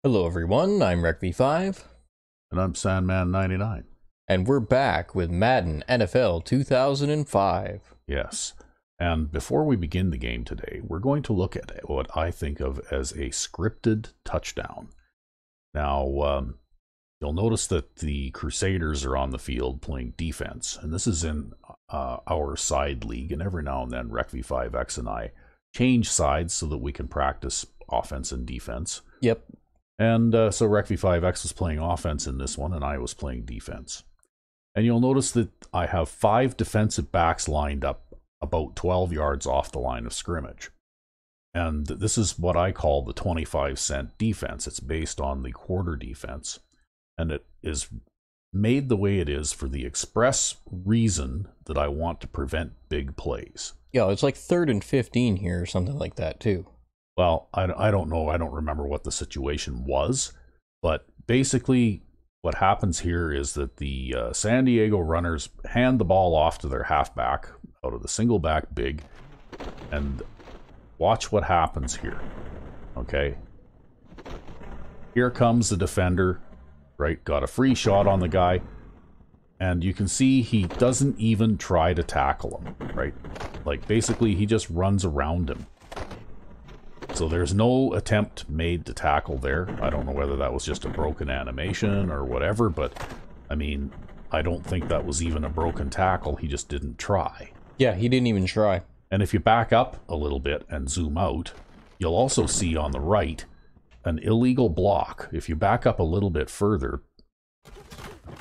Hello everyone, I'm RecV5, And I'm Sandman99. and we're back with Madden NFL 2005. Yes. And before we begin the game today, we're going to look at what I think of as a scripted touchdown. Now, you'll notice that the Crusaders are on the field playing defense, and this is in our side league, and every now and then RecV5X and I change sides so that we can practice offense and defense. Yep. And so RecV5X was playing offense in this one, and I was playing defense. And you'll notice that I have 5 defensive backs lined up about 12 yards off the line of scrimmage. And this is what I call the 25-cent defense. It's based on the quarter defense. And it is made the way it is for the express reason that I want to prevent big plays. Yeah, it's like 3rd and 15 here or something like that too. Well, I don't know. I don't remember what the situation was. But basically, what happens here is that the San Diego runners hand the ball off to their halfback out of the single back big. And watch what happens here. Okay. Here comes the defender, right? Got a free shot on the guy. And you can see he doesn't even try to tackle him, right? Like, basically, he just runs around him. So there's no attempt made to tackle there. I don't know whether that was just a broken animation or whatever, but, I mean, I don't think that was even a broken tackle. He just didn't try. Yeah, he didn't even try. And if you back up a little bit and zoom out, you'll also see on the right an illegal block. If you back up a little bit further,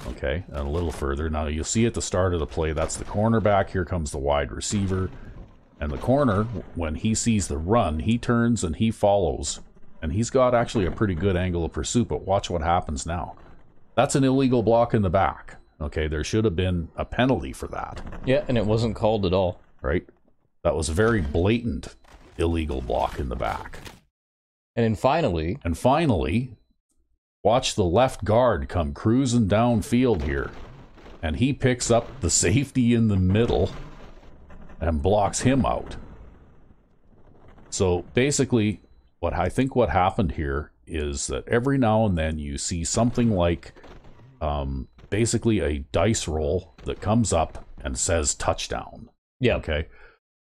okay, and a little further, now you'll see at the start of the play, that's the cornerback. Here comes the wide receiver. And the corner, when he sees the run, he turns and he follows. And he's got actually a pretty good angle of pursuit, but watch what happens now. That's an illegal block in the back. Okay, there should have been a penalty for that. Yeah, and it wasn't called at all. Right? That was a very blatant illegal block in the back. And then finally, watch the left guard come cruising downfield here. And he picks up the safety in the middle and blocks him out. So basically, what happened here is that every now and then you see something like basically a dice roll that comes up and says touchdown. Yeah. Okay.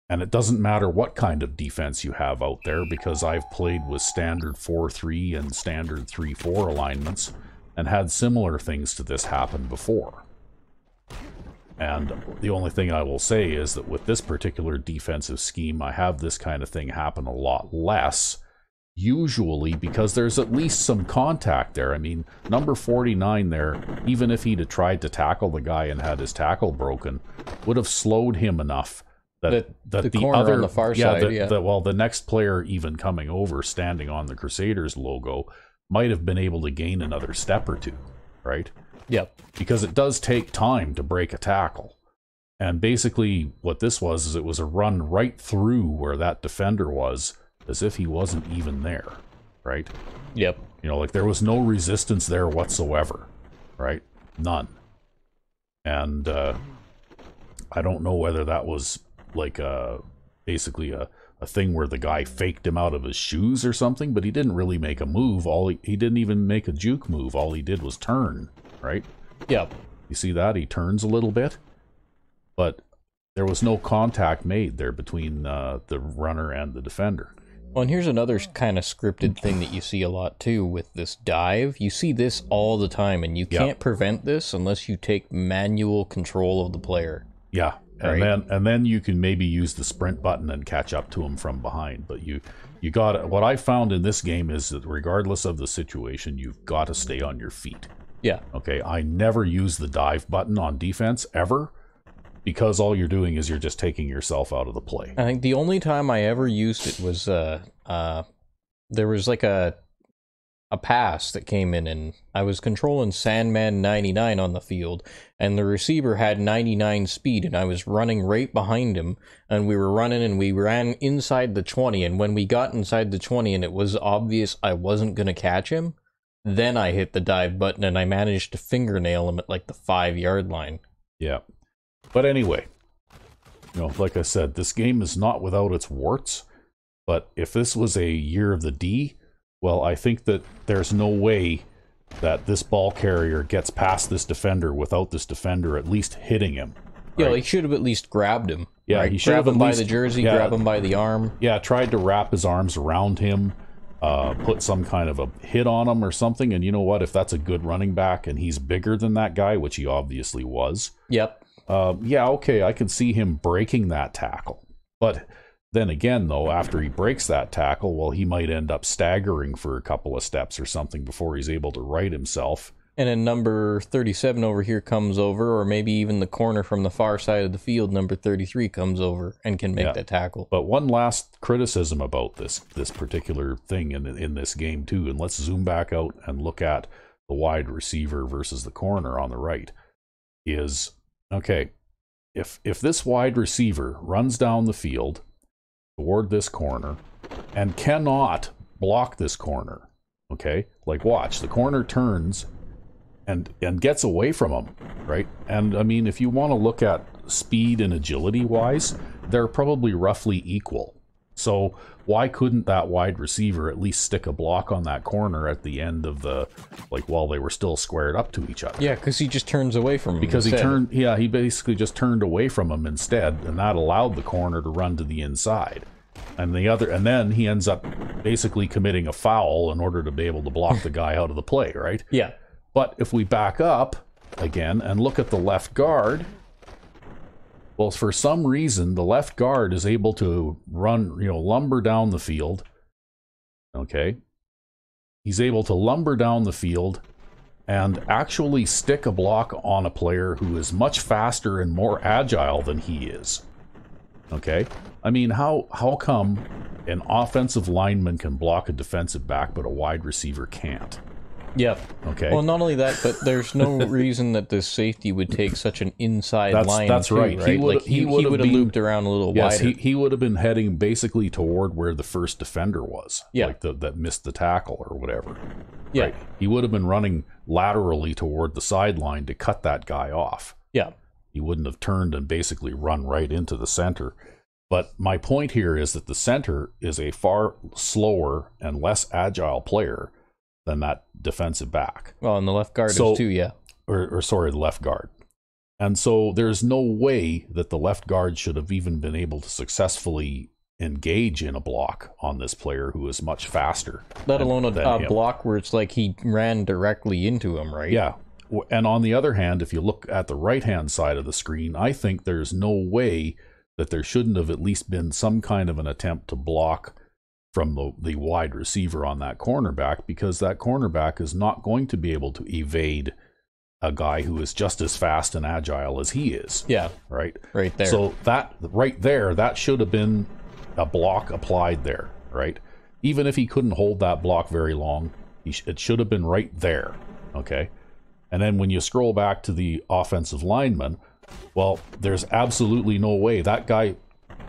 And it doesn't matter what kind of defense you have out there, because I've played with standard 4-3 and standard 3-4 alignments and had similar things to this happen before. And the only thing I will say is that with this particular defensive scheme, I have this kind of thing happen a lot less, usually because there's at least some contact there. I mean, number 49 there, even if he'd have tried to tackle the guy and had his tackle broken, would have slowed him enough that the corner other, on the far side, the next player even coming over, standing on the Crusaders logo, might have been able to gain another step or two, right? Yep. Because it does take time to break a tackle. And basically what this was is it was a run right through where that defender was, as if he wasn't even there, right? Yep. You know, like there was no resistance there whatsoever, right? None. And I don't know whether that was like basically a thing where the guy faked him out of his shoes or something, but he didn't really make a move. He didn't even make a juke move. All he did was turn. Right? Yep. You see that? He turns a little bit. But there was no contact made there between the runner and the defender. Well, and here's another kind of scripted thing that you see a lot too with this dive. You see this all the time, and you can't prevent this unless you take manual control of the player. Yeah. And right? then you can maybe use the sprint button and catch up to him from behind. But you got what I found in this game is that regardless of the situation, you've got to stay on your feet. Yeah. Okay, I never use the dive button on defense, ever, because all you're doing is you're just taking yourself out of the play. I think the only time I ever used it was, there was like a pass that came in, and I was controlling Sandman99 on the field, and the receiver had 99 speed, and I was running right behind him, and we were running, and we ran inside the 20, and when we got inside the 20 and it was obvious I wasn't going to catch him, then I hit the dive button, and I managed to fingernail him at like the 5-yard line. Yeah. But anyway, you know, like I said, this game is not without its warts. But if this was a year of the D, Well, I think that there's no way that this ball carrier gets past this defender without this defender at least hitting him. Right? Yeah, he should have at least grabbed him. Yeah, right? He should grab have him by the jersey, grab him by the arm. Yeah, tried to wrap his arms around him, put some kind of a hit on him or something. And you know what? If that's a good running back and he's bigger than that guy, which he obviously was. Yep. Yeah, okay, I can see him breaking that tackle. But then again, though, after he breaks that tackle, well, he might end up staggering for a couple of steps or something before he's able to right himself. And then number 37 over here comes over, or maybe even the corner from the far side of the field, number 33 comes over and can make that tackle. But one last criticism about this particular thing in this game too, and let's zoom back out and look at the wide receiver versus the corner on the right, is, okay, if this wide receiver runs down the field toward this corner and cannot block this corner, okay, like watch, the corner turns and gets away from him, right? And I mean, if you want to look at speed and agility wise, they're probably roughly equal. So why couldn't that wide receiver at least stick a block on that corner at the end of the, like, while they were still squared up to each other? Yeah, because he just turns away from him. Because he basically just turned away from him instead, and that allowed the corner to run to the inside. And then he ends up basically committing a foul in order to be able to block the guy out of the play, right? Yeah. But if we back up again and look at the left guard, well, for some reason, the left guard is able to run, lumber down the field. Okay. He's able to lumber down the field and actually stick a block on a player who is much faster and more agile than he is. Okay. I mean, how come an offensive lineman can block a defensive back, but a wide receiver can't? Yep. Okay. Well, not only that, but there's no reason that this safety would take such an inside line. That's right. He would have looped around a little wider. Yes, he would have been heading basically toward where the first defender was. Yeah. Like that missed the tackle or whatever. Yeah. Right? He would have been running laterally toward the sideline to cut that guy off. Yeah. He wouldn't have turned and basically run right into the center. But my point here is that the center is a far slower and less agile player than that defensive back. Well, and the left guard is too, yeah. Or sorry, the left guard. And so there's no way that the left guard should have even been able to successfully engage in a block on this player who is much faster. Let alone a block where it's like he ran directly into him, right? Yeah. And on the other hand, if you look at the right-hand side of the screen, I think there's no way that there shouldn't have at least been some kind of an attempt to block from the wide receiver on that cornerback, because that cornerback is not going to be able to evade a guy who is just as fast and agile as he is. Yeah. Right? Right there. So that right there, that should have been a block applied there, right? Even if he couldn't hold that block very long, it should have been right there, okay? And then when you scroll back to the offensive lineman, well, there's absolutely no way that guy...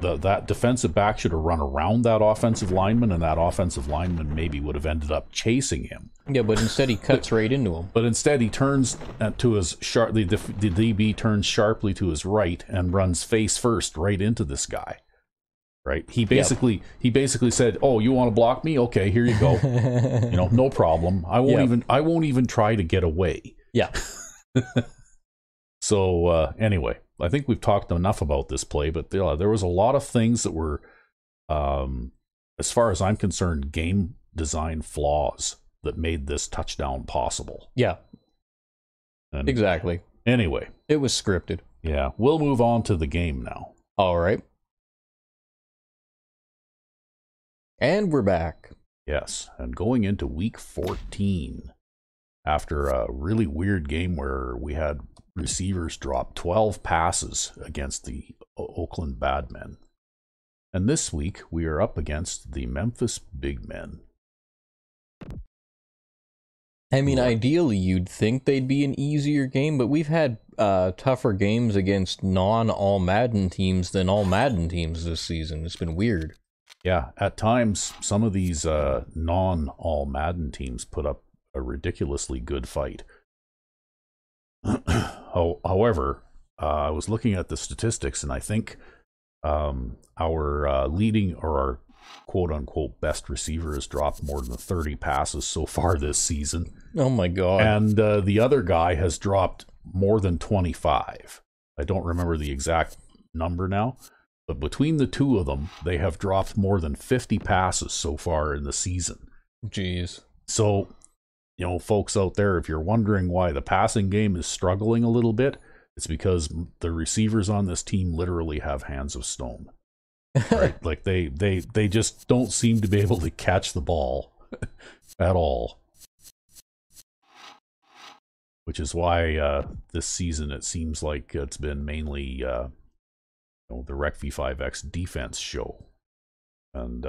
That defensive back should have run around that offensive lineman, and that offensive lineman maybe would have ended up chasing him. Yeah, but instead he cuts right into him. But instead he turns to his sharp. The DB turns sharply to his right and runs face first right into this guy. Right? He basically said, "Oh, you want to block me? Okay, here you go. No problem. I won't even try to get away." Yeah. So anyway, I think we've talked enough about this play, but there was a lot of things that were, as far as I'm concerned, game design flaws that made this touchdown possible. Yeah. And exactly. Anyway. It was scripted. Yeah. We'll move on to the game now. All right. And we're back. Yes. And going into week 14, after a really weird game where we had receivers drop 12 passes against the Oakland Badmen. And this week, we are up against the Memphis Big Men. I mean, ideally, you'd think they'd be an easier game, but we've had tougher games against non-all Madden teams than all Madden teams this season. It's been weird. Yeah, at times, some of these non-all Madden teams put up a ridiculously good fight. However, I was looking at the statistics, and I think our leading or our quote-unquote best receiver has dropped more than 30 passes so far this season. Oh my god. And the other guy has dropped more than 25. I don't remember the exact number now, but between the two of them, they have dropped more than 50 passes so far in the season. Jeez. So, you know, folks out there, if you're wondering why the passing game is struggling a little bit, it's because the receivers on this team literally have hands of stone. Right? Like they just don't seem to be able to catch the ball at all. Which is why this season it seems like it's been mainly the Rec V5X defense show. And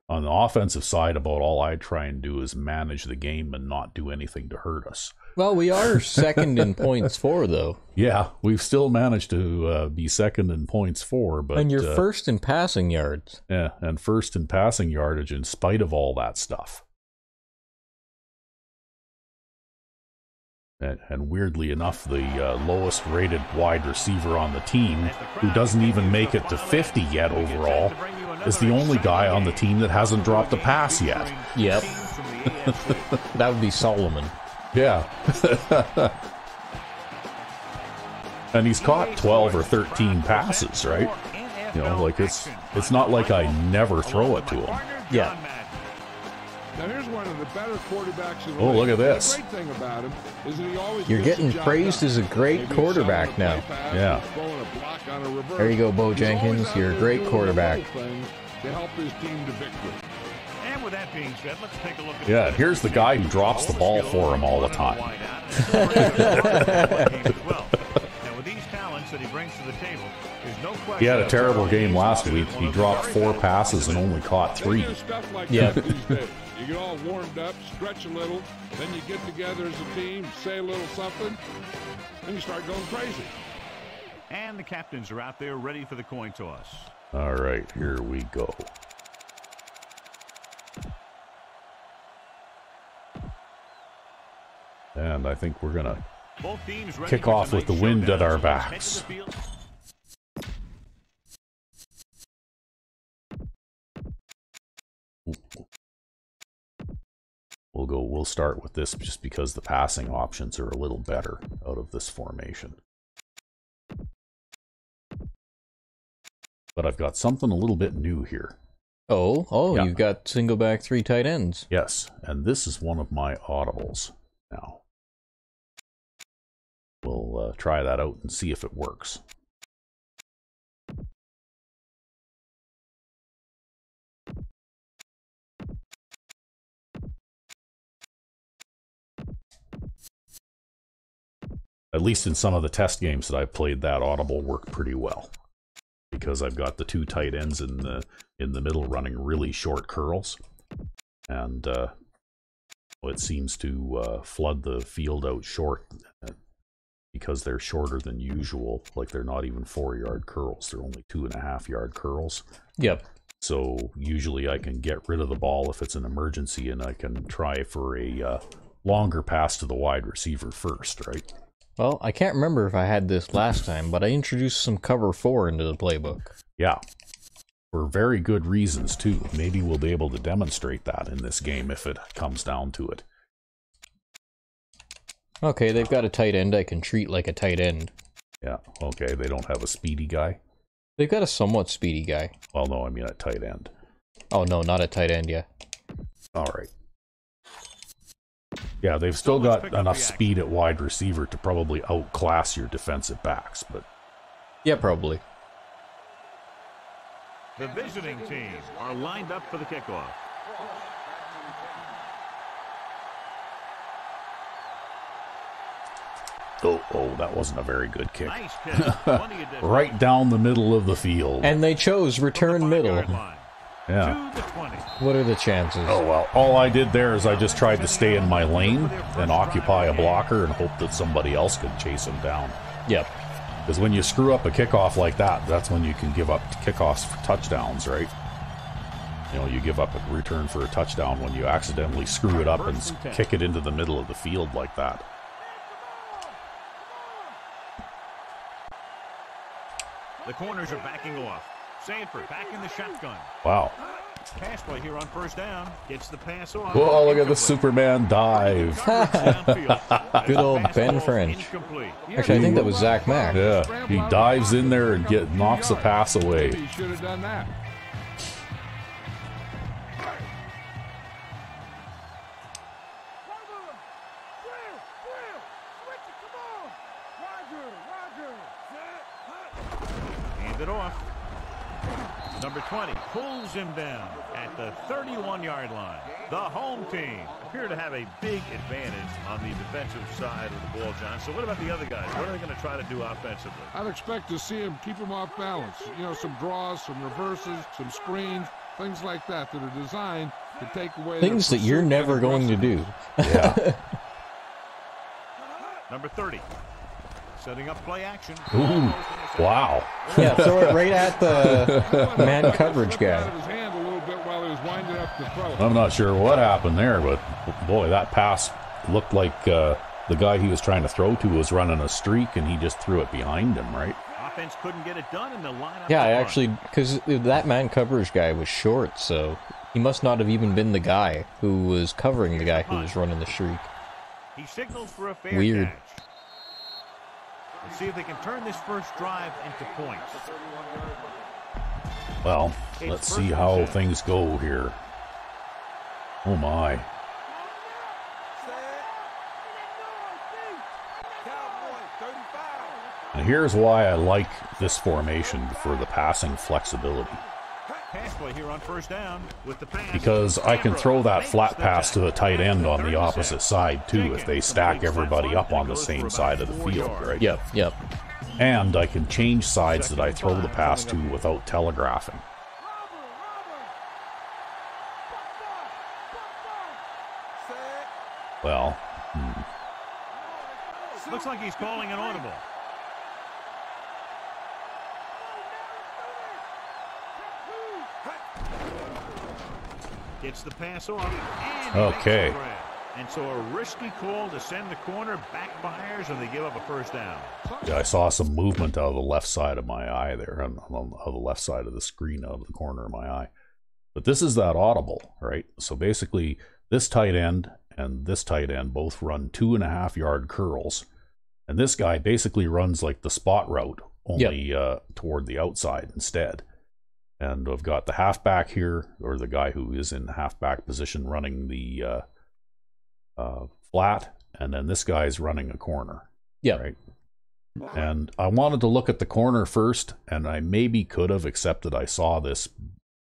on the offensive side, about all I try and do is manage the game and not do anything to hurt us. Well, we are second in points for, though. Yeah, we've still managed to be second in points for, but and you're first in passing yards. Yeah, and first in passing yardage in spite of all that stuff. And weirdly enough, the lowest rated wide receiver on the team, who doesn't even make it to 50 yet overall, is the only guy on the team that hasn't dropped a pass yet. Yep. That would be Solomon. Yeah. And he's caught 12 or 13 passes, right? You know, like it's not like I never throw it to him. Yeah. Now here's one of the better quarterbacks in the Oh, league. look at this. The great thing about him is that he always You're gets the getting job praised done. as a great Maybe quarterback a now. pass, Yeah. throwing a block on a reverse. There you go, Bo He's Jenkins. always You're out a there great doing the quarterback. little things to help his team to victory. And with that being said, let's take a look at Yeah, here's the guy who drops the ball for him all the time. Now, with these talents that he brings to the table, there's no question. He had a terrible game last week. He dropped 4 passes and only caught 3. They do stuff like Yeah. that these days. You get all warmed up, stretch a little, then you get together as a team, say a little something, and you start going crazy. And the captains are out there ready for the coin toss. All right, here we go. And I think we're going to Both teams ready kick for off with the tonight's wind showdown. at our So let's head to backs. the field. We'll start with this just because the passing options are a little better out of this formation. But I've got something a little bit new here. Oh, Yeah. You've got single back 3 tight ends. Yes, and this is one of my audibles now. We'll try that out and see if it works. At least in some of the test games that I've played, that audible worked pretty well. Because I've got the 2 tight ends in the middle running really short curls. And it seems to flood the field out short because they're shorter than usual. Like they're not even 4-yard curls. They're only 2.5-yard curls. Yep. So usually I can get rid of the ball if it's an emergency and I can try for a longer pass to the wide receiver first, right? Well, I can't remember if I had this last time, but I introduced some cover 4 into the playbook. Yeah. For very good reasons, too. Maybe we'll be able to demonstrate that in this game if it comes down to it. Okay, they've got a tight end I can treat like a tight end. Yeah, okay, they don't have a speedy guy? They've got a somewhat speedy guy. Well, no, I mean a tight end. Oh, no, not a tight end, yeah. All right. Yeah, they've still got enough speed at wide receiver to probably outclass your defensive backs, but... Yeah, probably. The visiting team are lined up for the kickoff. Oh, that wasn't a very good kick. Nice catch. Plenty of distance. Right down the middle of the field. And they chose return From the middle. 5-yard line. Yeah. To the 20. What are the chances? Oh, well, all I did there is I just tried to stay in my lane and occupy a blocker and hope that somebody else could chase him down. Yep. Because when you screw up a kickoff like that, that's when you can give up kickoffs for touchdowns, right? You know, you give up a return for a touchdown when you accidentally screw it up and kick it into the middle of the field like that. The corners are backing off. Sanford back in the shotgun. Wow. Pass play here on first down. Gets the pass off. Whoa, look at the Superman dive. Good old Ben French. Actually, I think that was Zach Mack. Yeah, he dives in there and knocks the pass away. He should have done that. Hand it off. Number 20 pulls him down at the 31-yard line. The home team appear to have a big advantage on the defensive side of the ball, John. So what about the other guys? What are they going to try to do offensively? I'd expect to see him keep him off balance. You know, some draws, some reverses, some screens, things like that that are designed to take away Things that you're never going to do. Yeah. Number 30. Setting up play action. Ooh, wow. Yeah, throw it right at the man coverage guy. I'm not sure what happened there, but boy, that pass looked like the guy he was trying to throw to was running a streak, and he just threw it behind him, right? Offense couldn't get it done in the lineup. Yeah, actually, because that man coverage guy was short, so he must not have even been the guy who was covering the guy who was running the streak. He signals for a fair Weird. catch. Let's see if they can turn this first drive into points. Well, let's see how things go here. Oh my. And here's why I like this formation for the passing flexibility. Pass play here on first down with the pass. Because I can throw that flat pass to the tight end on the opposite side too if they stack everybody up on the same side of the field, right? Yep. And I can change sides that I throw the pass to without telegraphing. Well, Looks like he's calling an audible. Gets the pass off. And okay. And so a risky call to send the corner backfires, and they give up a first down. Yeah, I saw some movement out of the left side of my eye there, on the left side of the screen, out of the corner of my eye. But this is that audible, right? So basically, this tight end and this tight end both run 2.5-yard curls. And this guy basically runs like the spot route, only toward the outside instead. And I've got the halfback here, or the guy who is in the halfback position running the flat, and then this guy's running a corner. Yeah. Right. And I wanted to look at the corner first, and I maybe could have, except that I saw this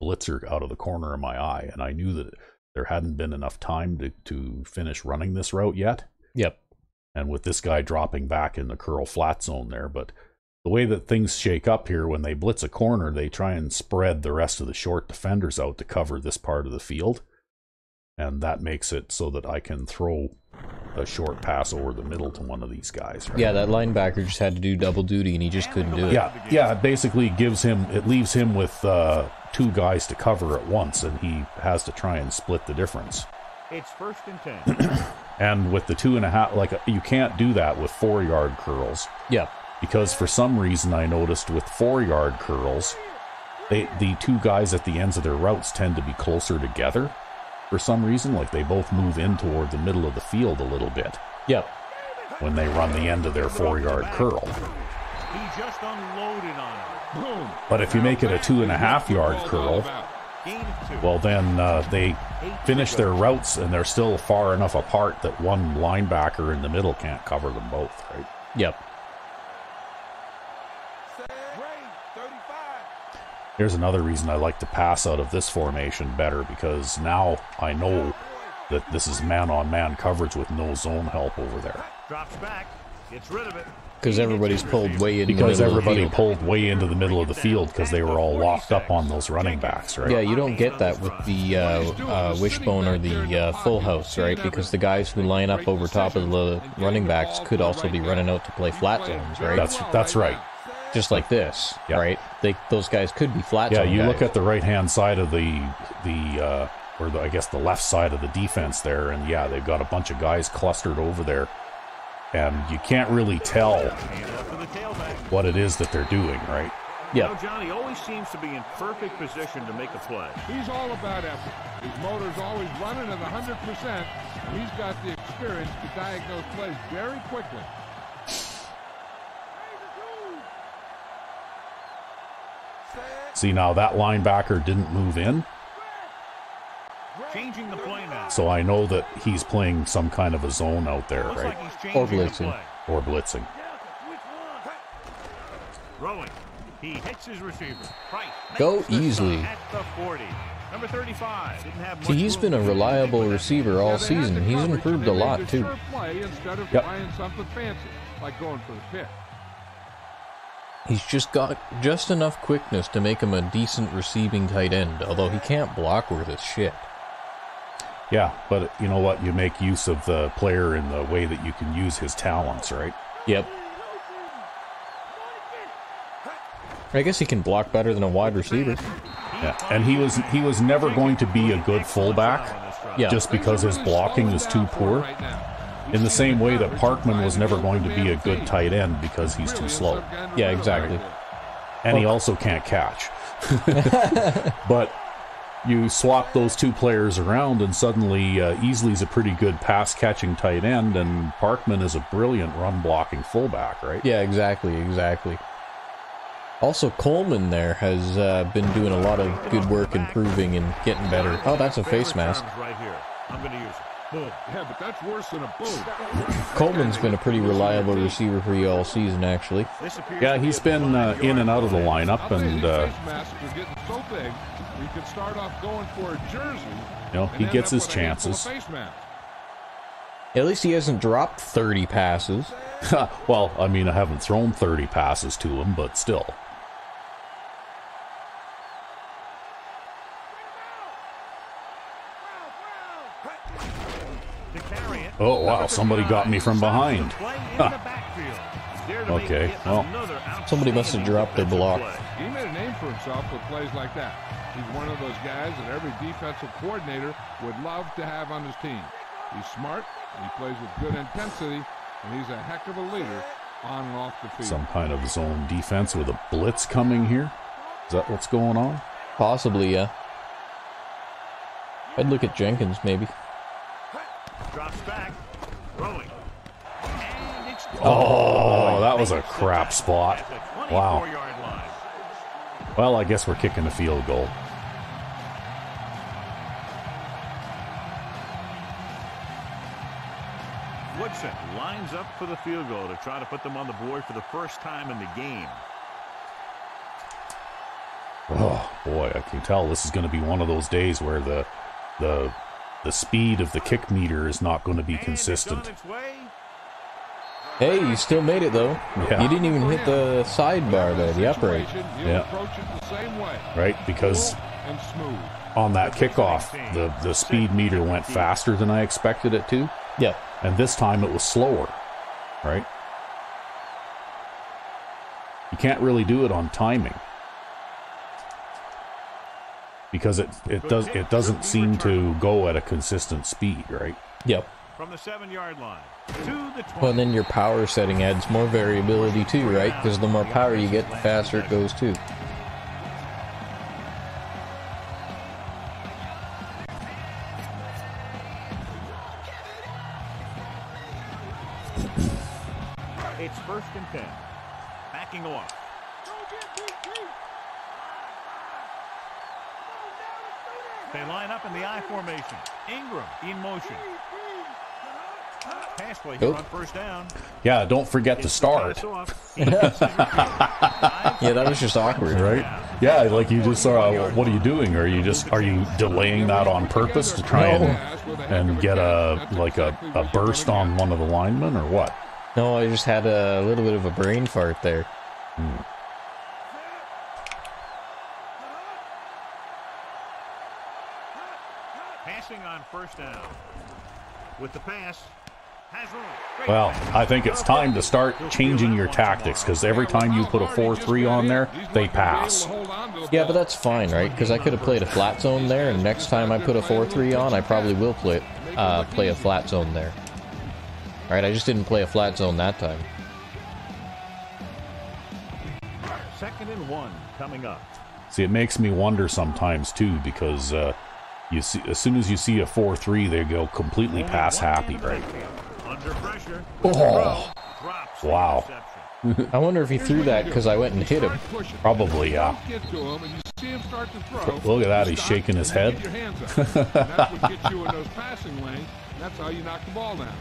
blitzer out of the corner of my eye, and I knew that there hadn't been enough time to finish running this route yet. Yep. And with this guy dropping back in the curl flat zone there, but the way that things shake up here, when they blitz a corner, they try and spread the rest of the short defenders out to cover this part of the field. And that makes it so that I can throw a short pass over the middle to one of these guys. Right? Yeah, that linebacker just had to do double duty, and he just couldn't do it. Yeah, it basically leaves him with two guys to cover at once, and he has to try and split the difference. It's 1st and 10. And with the 2.5, you can't do that with 4-yard curls. Yeah. Because for some reason I noticed with 4-yard curls, the two guys at the ends of their routes tend to be closer together. For some reason, like they both move in toward the middle of the field a little bit. Yep. When they run the end of their 4-yard curl. He just unloaded on it. Boom. But if you make it a 2.5-yard curl, well then they finish their routes and they're still far enough apart that one linebacker in the middle can't cover them both, right? Yep. Here's another reason I like to pass out of this formation better, because now I know that this is man-on-man coverage with no zone help over there. Drops back, gets rid of it. Because everybody's pulled way into the Because middle of the everybody field. pulled way into the middle of the field because they were all locked up on those running backs, right? Yeah, you don't get that with the wishbone or the full house, right? Because the guys who line up over top of the running backs could also be running out to play flat zones, right? That's right. Just like this, Yeah. right? Those guys could be flat Yeah, zone you guys. look at the right-hand side of the left side of the defense there, and yeah, they've got a bunch of guys clustered over there, and you can't really tell what it is that they're doing, right? Yeah. You know, John, he always seems to be in perfect position to make a play. He's all about effort. His motor's always running at 100%. He's got the experience to diagnose plays very quickly. See, now that linebacker didn't move in. Changing the play now. So I know that he's playing some kind of a zone out there, Looks right? like he's Or changing the blitzing. play. Or blitzing. Throwing. He hits his receiver. Price Go makes the easily. stop at the 40. Number 35. Didn't have See, much he's room been a to do reliable anything with that. receiver all Yeah, they had season. the He's coverage, improved and a they lot, made too. sure play instead of Yep. trying something fancy, like going for the pick. He's just got just enough quickness to make him a decent receiving tight end, although he can't block worth his shit. Yeah, but you know what? You make use of the player in the way that you can use his talents, right? Yep. I guess he can block better than a wide receiver. Yeah, and he was never going to be a good fullback, Yeah. just because his blocking is too poor. Right now. In the same way that Parkman was never going to be a good tight end because he's too slow, Yeah, exactly. and he also can't catch. But you swap those two players around, and suddenly Easley's a pretty good pass-catching tight end, and Parkman is a brilliant run-blocking fullback, right? Yeah, exactly. Also, Coleman there has been doing a lot of good work improving and getting better. Oh, that's a face mask. Right here. I'm going to use it. Boom. Yeah, but that's worse than a boom. Coleman's been a pretty reliable receiver for you all season, actually. This appears Yeah, to be he's a been 5-yard in and out of the play. lineup, I'll tell you, and these face masks are getting so big, you could start off going for a jersey. you know, and he end gets up his with a handful of chances. face masks. At least he hasn't dropped 30 passes. Well, I mean, I haven't thrown 30 passes to him, but still. To carry it. Oh, wow, somebody got me from behind. Play in the backfield. There to make Okay, it well, another somebody must have outstanding dropped their defensive block. play. He made a name for himself with plays like that. He's one of those guys that every defensive coordinator would love to have on his team. He's smart, he plays with good intensity, and he's a heck of a leader on and off the field. Some kind of zone defense with a blitz coming here. Is that what's going on? Possibly, yeah. I'd look at Jenkins, maybe. Drops back. Throwing. And it's Oh, that was a crap spot. at the Wow. 24-yard line. Well, I guess we're kicking a field goal. Woodson lines up for the field goal to try to put them on the board for the first time in the game. Oh boy, I can tell this is going to be one of those days where the speed of the kick meter is not going to be And consistent. it's on its way. Hey, you still made it, though. Yeah. You didn't even hit the sidebar there, the upright. Situation, he'll Yeah. approach it the same way. Right? Because Cool and smooth. on that kickoff, the speed meter went faster than I expected it to, Yeah. and this time it was slower. Right? You can't really do it on timing. Because it doesn't seem to go at a consistent speed, right? Yep. From the 7-yard line to the 20. Well, then your power setting adds more variability too, right? Because the more power you get, the faster it goes too. It's 1st and 10. Backing off. They line up in the I formation. Ingram in motion. Pass play here Nope. on 1st down. Yeah, don't forget to start. Pass off. He hits his receiver. Yeah, that was just awkward, Right? Yeah, like you just what are you doing? Are you delaying that on purpose to try and get a burst on one of the linemen or what? No, I just had a little bit of a brain fart there. Passing on 1st down. With the pass. Has room. Great Well, pass. I think it's time to start changing your tactics, because every time you put a 4-3 on there, they pass. Yeah, but that's fine, right? Because I could have played a flat zone there, and next time I put a 4-3 on, I probably will play a flat zone there. Right? I just didn't play a flat zone that time. 2nd and 1 coming up. See, it makes me wonder sometimes too, because you see, as soon as you see a 4-3, they go completely pass happy, right? Under pressure. Oh, Drops wow. I wonder if he threw that because I went and hit him. Probably, yeah. Look at that, he's shaking his head. That's what gets you in those passing lanes. That's how you knock the ball down.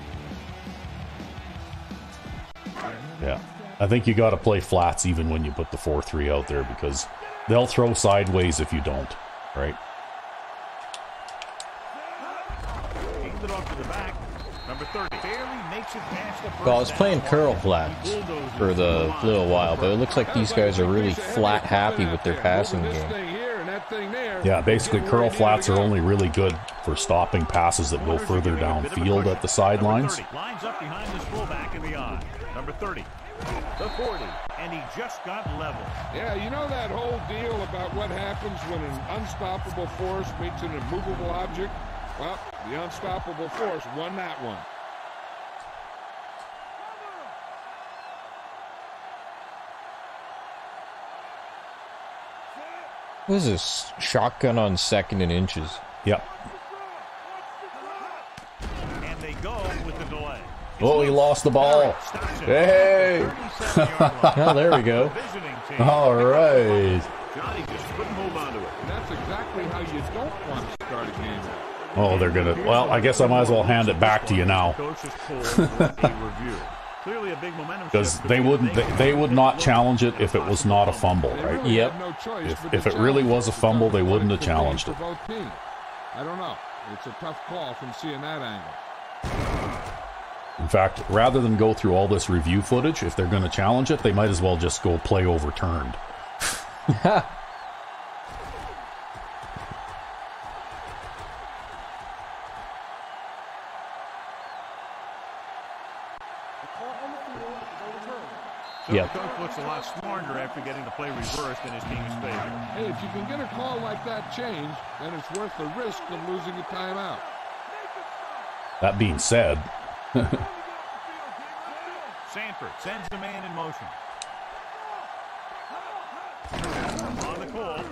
Yeah, I think you got to play flats even when you put the 4-3 out there, because they'll throw sideways if you don't, right? Hands it off to the back. Number 30 barely makes it past the first Well, I was down. playing curl flats for the little while, but it looks like these guys are really flat happy with their passing game. Yeah, basically curl flats are only really good for stopping passes that go further downfield at the sidelines. Lines up behind his fullback in the eye. Number 30, the 40, and he just got level. Yeah, you know that whole deal about what happens when an unstoppable force meets an immovable object? Well, the unstoppable force won that one. What is this? Shotgun on 2nd and inches. Yep. And they go with the delay. Oh, he lost the ball. Hey! Oh, there we go. All right. Johnny just couldn't hold on to it. And that's exactly how you don't want to start a game. Oh, they're gonna. Well, I guess I might as well hand it back to you now, Clearly a big momentum because they wouldn't. They would not challenge it if it was not a fumble, right? Yep. If it really was a fumble, they wouldn't have challenged it. I don't know. It's a tough call from seeing that angle. In fact, rather than go through all this review footage, if they're going to challenge it, they might as well just go play overturned. So Yep. the coach looks a lot smarter after getting the play reversed in his team's favor. Hey, if you can get a call like that changed, then it's worth the risk of losing a timeout. That being said, Sanford sends the man in motion. On the call.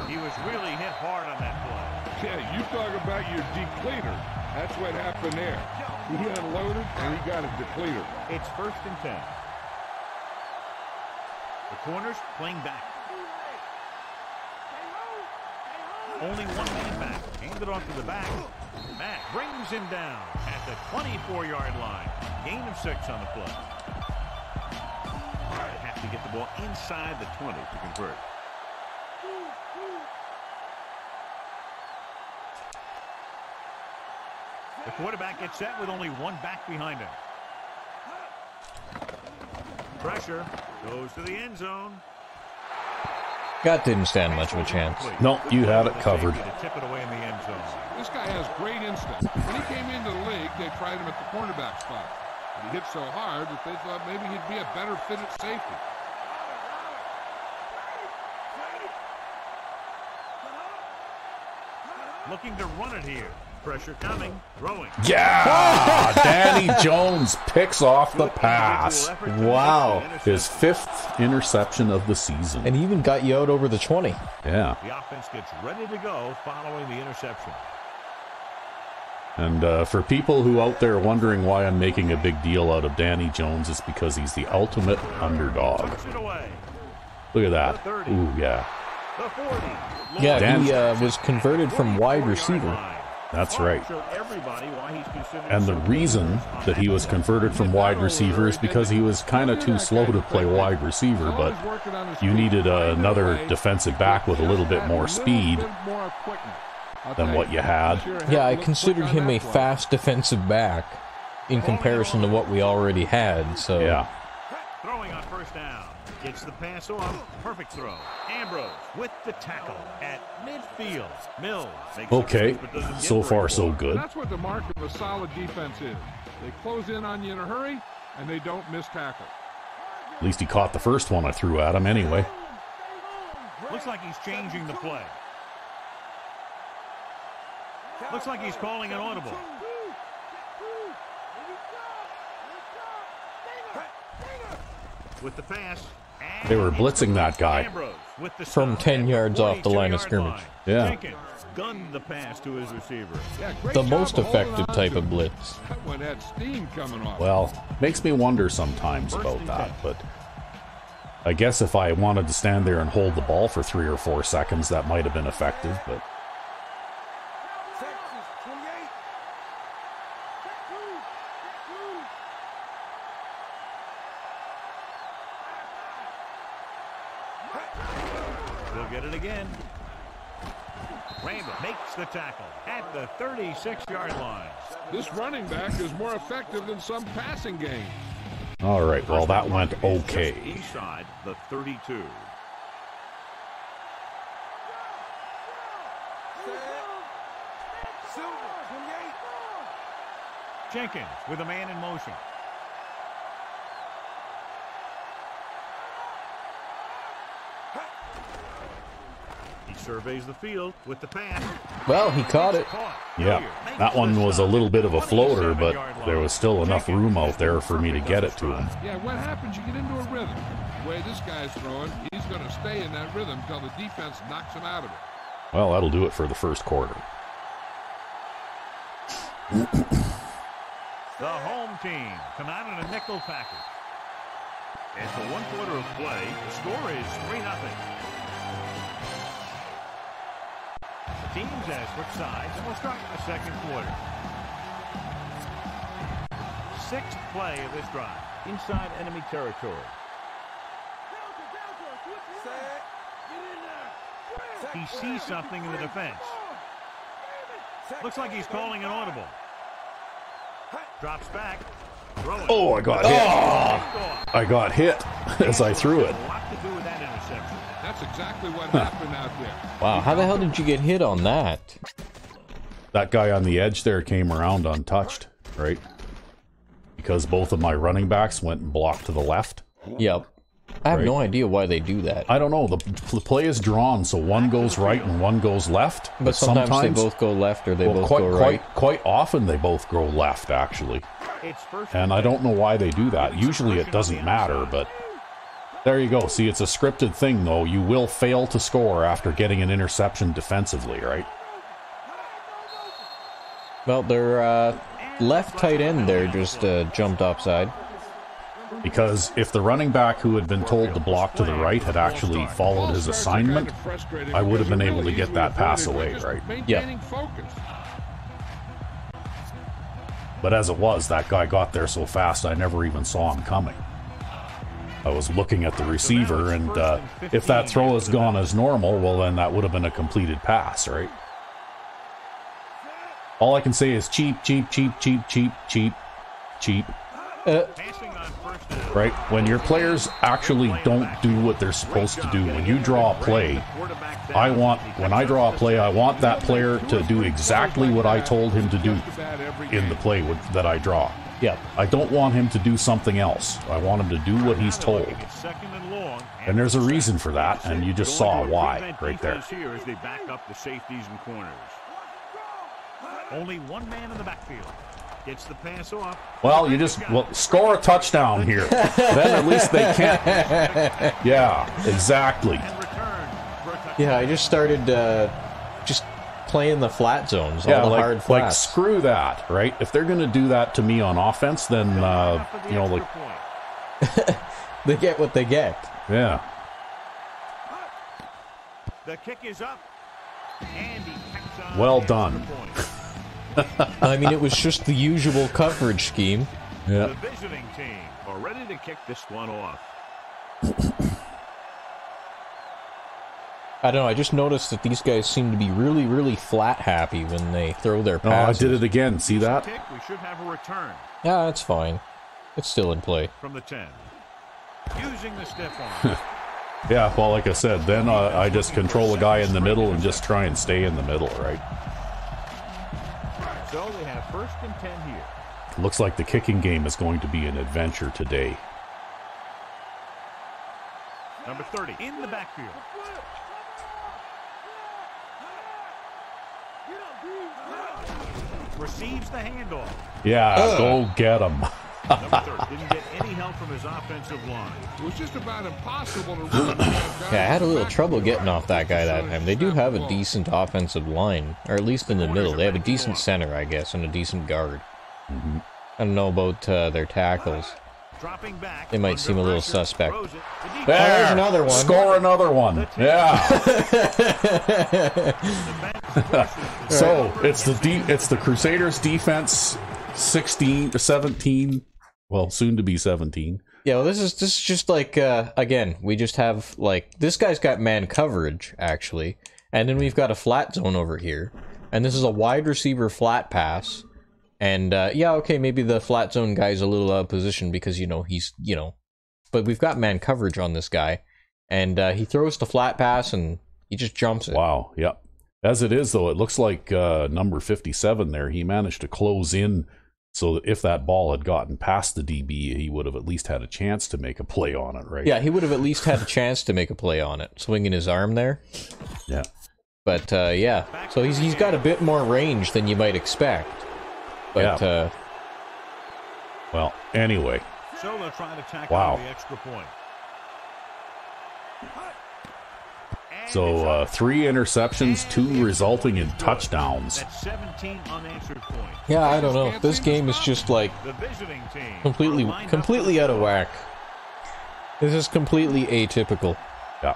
He was really hit hard on that play. Yeah, you talk about your depleter. That's what happened there. He unloaded and he got a depleter. It's 1st and 10. The corners playing back. Only one man back. Handed off to the back. Matt brings him down at the 24-yard line. Gain of 6 on the play. They have to get the ball inside the 20 to convert. The quarterback gets set with only one back behind him. Pressure goes to the end zone. That didn't stand much of a chance. no, you had it covered. To tip it away in the end zone. This guy has great instinct. When he came into the league, they tried him at the cornerback spot. But he hit so hard that they thought maybe he'd be a better fit at safety. Looking to run it here. Pressure coming. Throwing. Yeah! Danny Jones picks off the pass. Wow. His 5th interception of the season. And he even got you out over the 20. Yeah. The offense gets ready to go following the interception. And for people who out there wondering why I'm making a big deal out of Danny Jones, it's because he's the ultimate underdog. Puts it away. Look at that. Ooh, yeah. The 40. Yeah, Dan- he was converted from wide receiver. That's right. Show everybody why he's considered And the so reason that he was converted from wide receiver is because he was kind of too slow to play wide receiver, but you needed another defensive back with a little bit more speed than what you had. Yeah, I considered him a fast defensive back in comparison to what we already had, so... Yeah. throwing on 1st down. Gets the pass off. Perfect throw. Ambrose with the tackle at midfield. Mills makes Okay, it, but doesn't get so very far so good. That's what the mark of a solid defense is. They close in on you in a hurry, and they don't miss tackle. At least he caught the first one I threw at him anyway. Looks like he's changing the play. Looks like he's calling an audible. With the pass, They were blitzing that guy. From 10 yards off the line of scrimmage. Yeah. Jenkins gunned the pass to his receiver. Yeah, great The job most of holding effective on type to of it. blitz. That one had steam coming off. Well, makes me wonder sometimes about that, but I guess if I wanted to stand there and hold the ball for 3 or 4 seconds, that might have been effective, but He'll get it again. Randall makes the tackle at the 36-yard line. This running back is more effective than some passing games. all right, well, that went okay. East side, the 32. Jenkins with a man in motion. He surveys the field with the pass. Well, he caught it. Yeah, that one was a little bit of a floater, but there was still enough room out there for me to get it to him. Yeah, what happens? You get into a rhythm. The way this guy's throwing, he's going to stay in that rhythm until the defense knocks him out of it. Well, that'll do it for the first quarter. The home team come out in a nickel package. After 1 quarter of play, the score is 3-0. The teams have switched sides, and we'll start the second quarter. 6th play of this drive, inside enemy territory. He sees something in the defense. Looks like he's calling an audible. Drops back. Oh, I got hit. I got hit as I threw it. A lot to do with that interception. That's exactly what happened out there. Wow, how the hell did you get hit on that? That guy on the edge there came around untouched, right? Because both of my running backs went and blocked to the left. Yep. I have Right. no idea why they do that. I don't know. The play is drawn, so one goes right and one goes left. But sometimes they both go left or they both quite, go right. Quite often they both go left, actually. It's first And I don't know why they do that. Usually it doesn't matter, but there you go. See, it's a scripted thing, though. You will fail to score after getting an interception defensively, right? Well, their left tight end there just jumped offside. Because if the running back who had been told to block to the right had actually followed his assignment, I would have been able to get that pass away, right? Maintaining focus. But as it was, that guy got there so fast I never even saw him coming. I was looking at the receiver, and if that throw has gone as normal, well, then that would have been a completed pass, right? All I can say is cheap, cheap, cheap, cheap, cheap, cheap, cheap. passing on first down. Right? When your players actually don't do what they're supposed to do, when you draw a play, when I draw a play, I want that player to do exactly what I told him to do in the play that I draw. Yep. I don't want him to do something else. I want him to do what he's told. And there's a reason for that, and you just saw why right there. Here as they back up the safeties and corners. Only one man in the backfield. Gets the pass off. Well, you just score a touchdown here. Then at least they can't. Yeah, exactly. Yeah, I just started just playing the flat zones, Yeah, all the like, hard like flats. screw that, right? If they're going to do that to me on offense, then you know, like, They get what they get. yeah. The kick is up. And he kicks on Well the done. extra point. I mean, it was just the usual coverage scheme. Yeah. The visiting team are ready to kick this one off. I don't know, I just noticed that these guys seem to be really, really flat happy when they throw their Oh, I passes. did it again. See that? Kick, we should have a return Yeah, it's fine. It's still in play. from the 10. Using the stiff arm. Yeah, well, like I said, then I just control a guy in the middle and just try and stay in the middle, right? So they have first and 10 here. Looks like the kicking game is going to be an adventure today. Number 30 in the backfield. Receives the handoff. Yeah, go get him. Number 30 didn't get any help from his offensive line. It was just about impossible to run. Yeah, I had a little trouble getting off that guy that time. They do have a decent offensive line, or at least in the middle. They have a decent center, I guess, and a decent guard. Mm-hmm. I don't know about their tackles. Dropping back, They might seem a little pressure, suspect. throws it. The There's another one. Score another one. Yeah. So it's the Crusaders defense 16 to 17. Well, soon to be 17. Yeah, well, this is just like again, we just have like this guy's got man coverage actually, and then we've got a flat zone over here, and this is a wide receiver flat pass, and yeah, okay, maybe the flat zone guy's a little out of position because but we've got man coverage on this guy, and he throws the flat pass and he just jumps it. Wow. Yep. As it is though, it looks like number 57 there. He managed to close in. So if that ball had gotten past the DB, he would have at least had a chance to make a play on it, right? Yeah, he would have at least had a chance to make a play on it, swinging his arm there. Yeah. But yeah, so he's got a bit more range than you might expect. But Yeah. Well, anyway. So they'll try to tack Wow. on the extra point. So 3 interceptions, 2 resulting in touchdowns. That's 17 unanswered points. yeah, I don't know. This game is just like The visiting team completely out of whack. This is completely atypical. Yeah.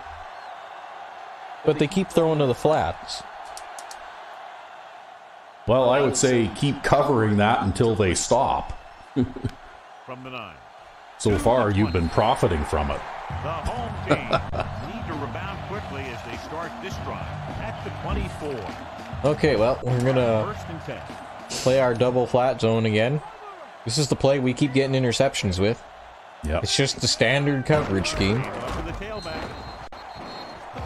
But they keep throwing to the flats. Well, I would say keep covering that until they stop. from the 9. So far, you've been profiting from it. The home team need to rebound quickly as they start this drive at the 24. Okay, well, we're gonna First and 10. play our double flat zone again. This is the play we keep getting interceptions with. Yeah. It's just the standard coverage scheme. Up to the tailback.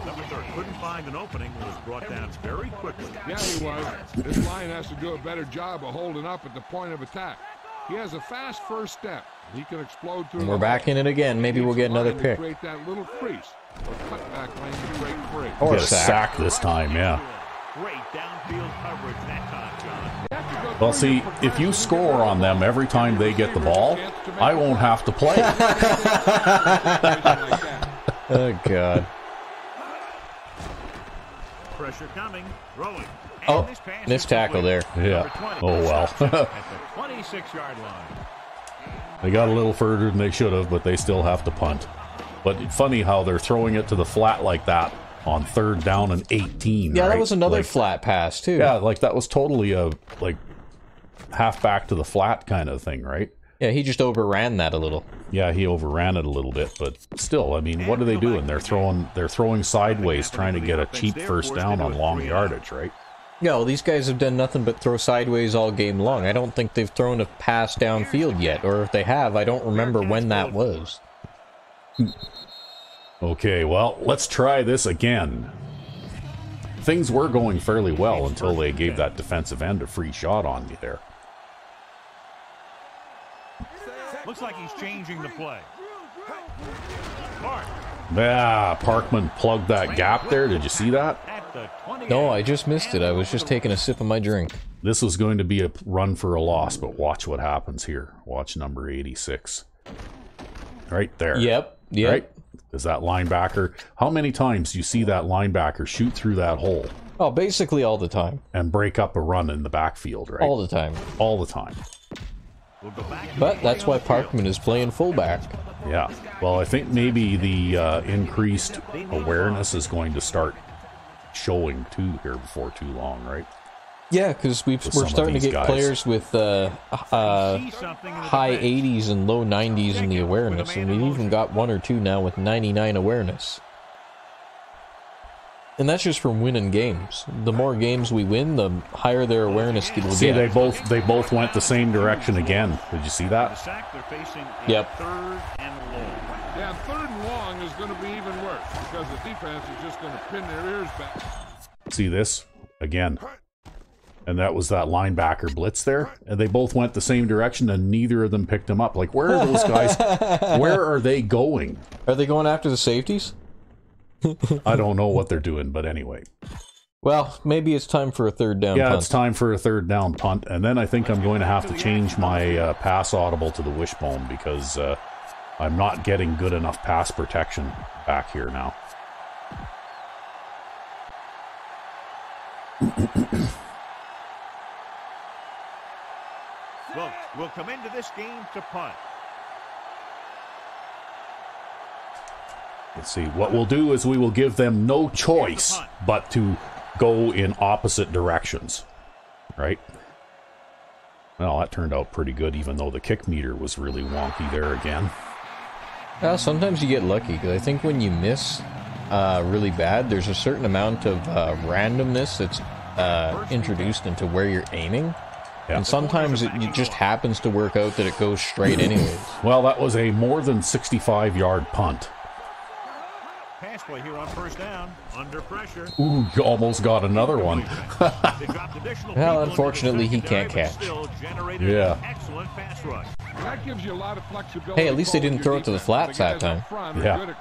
Number 30 couldn't find an opening and was brought down very quickly. Yeah, he was. This line has to do a better job of holding up at the point of attack. He has a fast first step. He can explode through. And we're back in it again. Maybe we'll get another pick. Create that little crease or cutback lane to break free. Or Get a a sack. sack this time, yeah. Great downfield coverage that time, John. Well, see, if you score on them every time they get the ball, I won't have to play. Oh, God. Pressure coming, throwing. Oh, And this pass missed is tackle there. complete. Yeah. Number 20 Oh, well. interception at the 26-yard line. They got a little further than they should have, but they still have to punt. But funny how they're throwing it to the flat like that on 3rd down and 18. Yeah, right? that was another Like, flat pass, too. Yeah, like that was totally a like half back to the flat kind of thing, right? Yeah, he just overran that a little. Yeah, he overran it a little bit, but still, I mean, what are they doing? They're throwing sideways, trying to get a cheap first down on long yardage, right? Yeah, well, these guys have done nothing but throw sideways all game long. I don't think they've thrown a pass downfield yet, or if they have, I don't remember when that was. Okay, well, let's try this again. Things were going fairly well until they gave that defensive end a free shot on me there. Looks like he's changing the play. Mark Yeah, Parkman plugged that gap there. Did you see that? at the 28. No, I just missed it. I was just taking a sip of my drink. This was going to be a run for a loss, but watch what happens here. Watch number 86. Right there. Yep. Right? Is that linebacker? How many times do you see that linebacker shoot through that hole Oh, basically all the time. and break up a run in the backfield, right? All the time. All the time. We'll go back to But the that's play why on the field. Parkman is playing fullback. Yeah. Well, I think maybe the increased awareness is going to start showing too here before too long, right? Yeah, because we're some of starting to these get guys. players with See something in the high defense. 80s and low 90s in the awareness, and we've even got 1 or 2 now with 99 awareness. And that's just from winning games. The more games we win, the higher their awareness will See, get. they both went the same direction again. Did you see The that? sack they're facing is Yep. 3rd and long. Yeah, 3rd and long is going to be even worse because the defense is just going to pin their ears back. See this again? And that was that linebacker blitz there, and they both went the same direction, and neither of them picked him up. Like, where are those guys? Where are they going? Are they going after the safeties? I don't know what they're doing, but anyway. Well, maybe it's time for a third down Yeah, punt. it's time for a third down punt. And then I think I'm going to have to change my pass audible to the wishbone because I'm not getting good enough pass protection back here now. Folks will come into this game to punt. Let's see. What we'll do is we will give them no choice but to go in opposite directions. Right? Well, that turned out pretty good, even though the kick meter was really wonky there again. Well, sometimes you get lucky, because I think when you miss really bad, there's a certain amount of randomness that's introduced into where you're aiming. Yeah. And sometimes it just happens to work out that it goes straight anyways. Well, that was a more than 65-yard punt. Pass play here on first down. Under pressure. Ooh, you almost got another one. Well, unfortunately, he can't catch. Yeah. Excellent pass rush. That gives you a lot of flexibility. Hey, at least they didn't throw it to the flats that time. Yeah.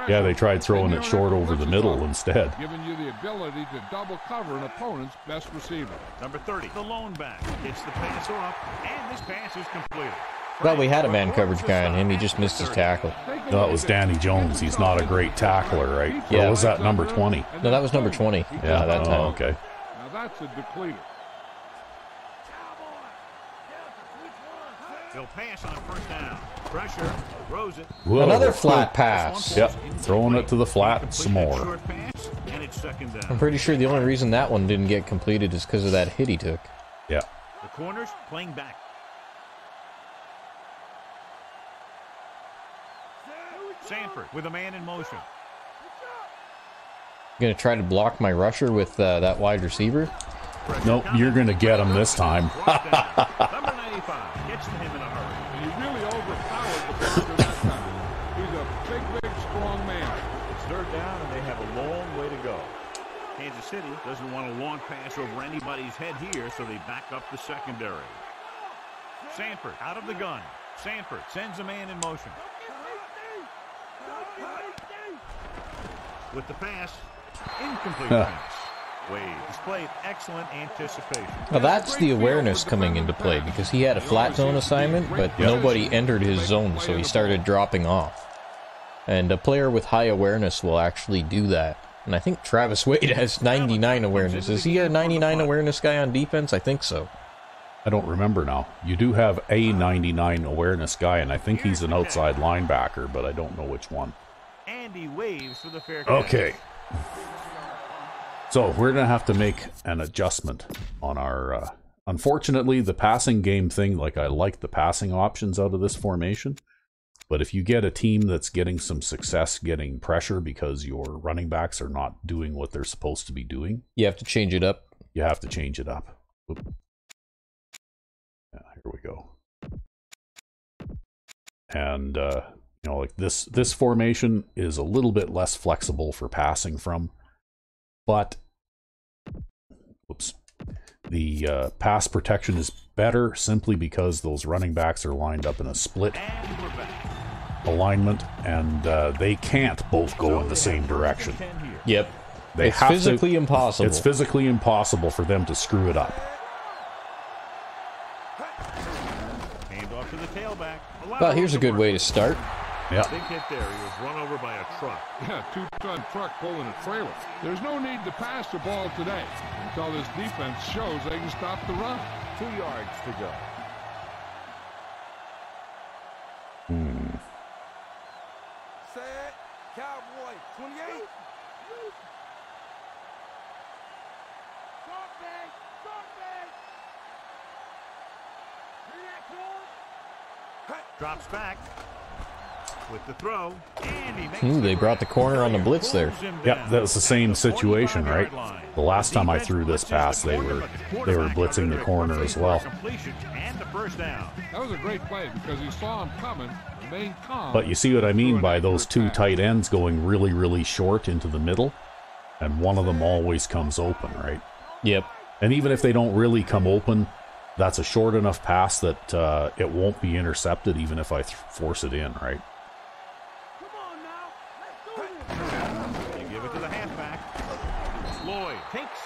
Yeah, they tried throwing it short over the middle instead. Giving you the ability to double cover an opponent's best receiver. Number 30, the lone back. Gets the pass off, and this pass is completed. Well, we had a man coverage guy on him. He just missed his tackle. No, it was Danny Jones. He's not a great tackler, right? Yeah. Or was that number 20? No, that was number 20. Yeah, that time. Oh, okay. Now that's a depleter. He'll pass on first down. Pressure. Throws it. Whoa. Another flat pass. Yep, throwing it to the flat some more. Short pass, and it's second down. I'm pretty sure the only reason that one didn't get completed is because of that hit he took. Yeah. The corners playing back. Sanford with a man in motion. Gonna try to block my rusher with that wide receiver. Nope, you're going to get him this time. Number 95 gets to him in a hurry. And he really overpowered the pressure that time. He's a big, strong man. It's third down, and they have a long way to go. Kansas City doesn't want a long pass over anybody's head here, so they back up the secondary. Sanford out of the gun. Sanford sends a man in motion. With the pass, incomplete pass. Wade displayed excellent anticipation. Now that's the awareness coming into play, because he had a flat zone assignment, but nobody entered his zone, so he started dropping off. And a player with high awareness will actually do that. And I think Travis Wade has 99 awareness. Is he a 99 awareness guy on defense? I think so. I don't remember now. You do have a 99 awareness guy, and I think he's an outside linebacker, but I don't know which one. And he waves for the fair catch. Okay. So we're going to have to make an adjustment on our... unfortunately, the passing game thing, like I like the passing options out of this formation, but if you get a team that's getting some success getting pressure because your running backs are not doing what they're supposed to be doing... You have to change it up. You have to change it up. Oop. Yeah, here we go. And, you know, like this formation is a little bit less flexible for passing from. But, whoops, the pass protection is better simply because those running backs are lined up in a split alignment, and they can't both go in the same direction. Yep. It's physically impossible. It's physically impossible for them to screw it up. Hand off to the tailback. Well, here's a good way to start. Yeah. Big hit there. He was run over by a truck. Yeah, two-ton truck pulling a trailer. There's no need to pass the ball today until this defense shows they can stop the run. 2 yards to go. Set, Cowboy, 28. Drops back with the throw, and he makes They brought the corner on the blitz there. Yep, that was the same situation, right? The last time I threw this pass, they were blitzing the corner as well. And the first down. That was a great play because he saw him coming, remained calm. But you see what I mean by those two tight ends going really, really short into the middle, and one of them always comes open, right? Yep. And even if they don't really come open, that's a short enough pass that it won't be intercepted even if I force it in, right? They give it to the halfback. Lloyd takes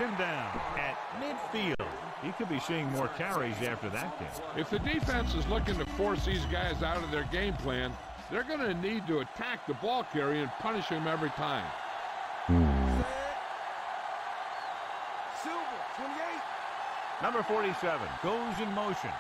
He could be seeing more carries after that game. If the defense is looking to force these guys out of their game plan, they're going to need to attack the ball carrier and punish him every time. Silver, 28. Number 47 goes in motion.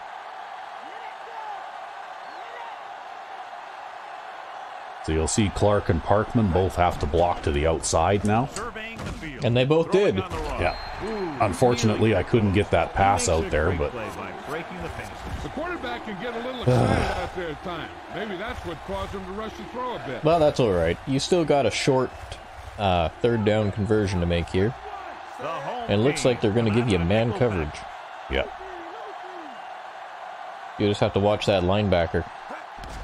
So you'll see Clark and Parkman both have to block to the outside now. Surveying the field. And they both Throwing did. on the run. Yeah. Unfortunately, I couldn't get that pass out there, but Play by breaking the passes. The quarterback can get a little excited out there at times. Maybe that's what caused him to rush the throw a bit. Well, that's all right. You still got a short third down conversion to make here. The home And it looks team like they're going to give you man nickel coverage. back. yeah. You just have to watch that linebacker.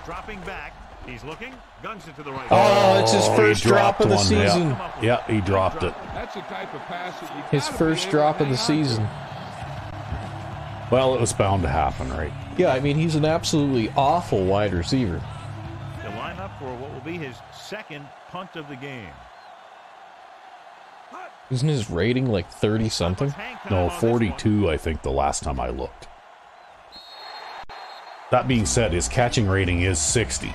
Dropping back. He's looking. Guns it to the right. Oh, it's his he first drop dropped of the one. season. Yeah, he dropped it. That's the type of pass that you His gotta be first able drop to of the hang on to. season. Well, it was bound to happen, right? Yeah, I mean, he's an absolutely awful wide receiver. To line up for what will be his second punt of the game. Isn't his rating like 30-something? No, 42, I think, the last time I looked. That being said, his catching rating is 60.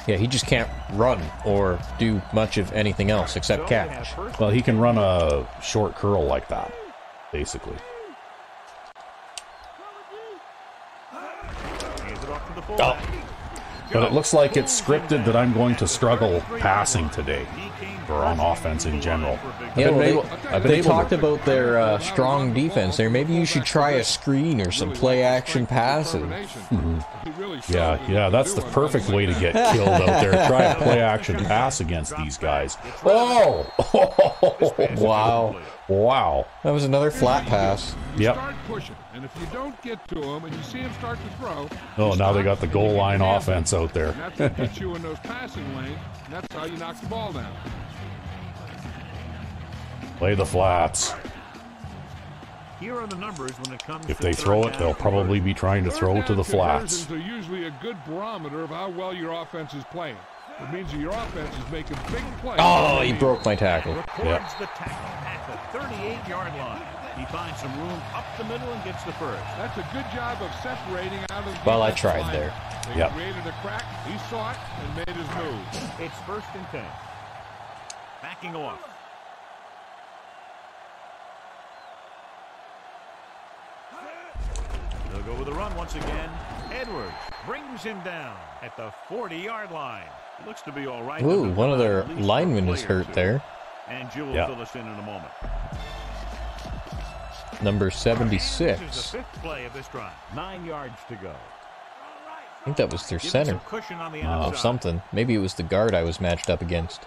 Yeah, he just can't run or do much of anything else except catch. Well, he can run a short curl like that, basically. Hands it off to the Oh. fullback. But it looks like it's scripted that I'm going to struggle passing today, or on offense in general. Yeah, well, I've been they able talked to, about their strong defense there. Maybe you should try a screen or some play-action passing. yeah, that's the perfect way to get killed out there. Try a play-action pass against these guys. Oh! Wow. Wow. That was another flat pass. Yep. Start pushing, and if you don't get to him and you see him start to throw, Oh, now they got the goal line offense out there. and that's what gets you in those passing lanes, and that's how you knock the ball down. Play the flats. Here are the numbers when it comes If to they throw third it, they'll down probably be trying to throw to the flats. Conversions are usually a good barometer of how well your offense is playing. It means that your offense is making big plays. Oh, he broke my tackle. Records Yep. the tackle at the 38-yard line. He finds some room up the middle and gets the first. That's a good job of separating out of the Well, I defensive tried line. there. They Yep. created a crack, he saw it, and made his move. It's 1st and 10. Backing off. They'll go with a run once again. Edwards brings him down at the 40-yard line. Looks to be all right. Ooh, one of their linemen is hurt there. And Jill will Yeah. fill us in a moment. Number This is 76. the 5th play of this drive. 9 yards to go. I think that was their Give it center. some cushion on the Or outside. something. Maybe it was the guard I was matched up against.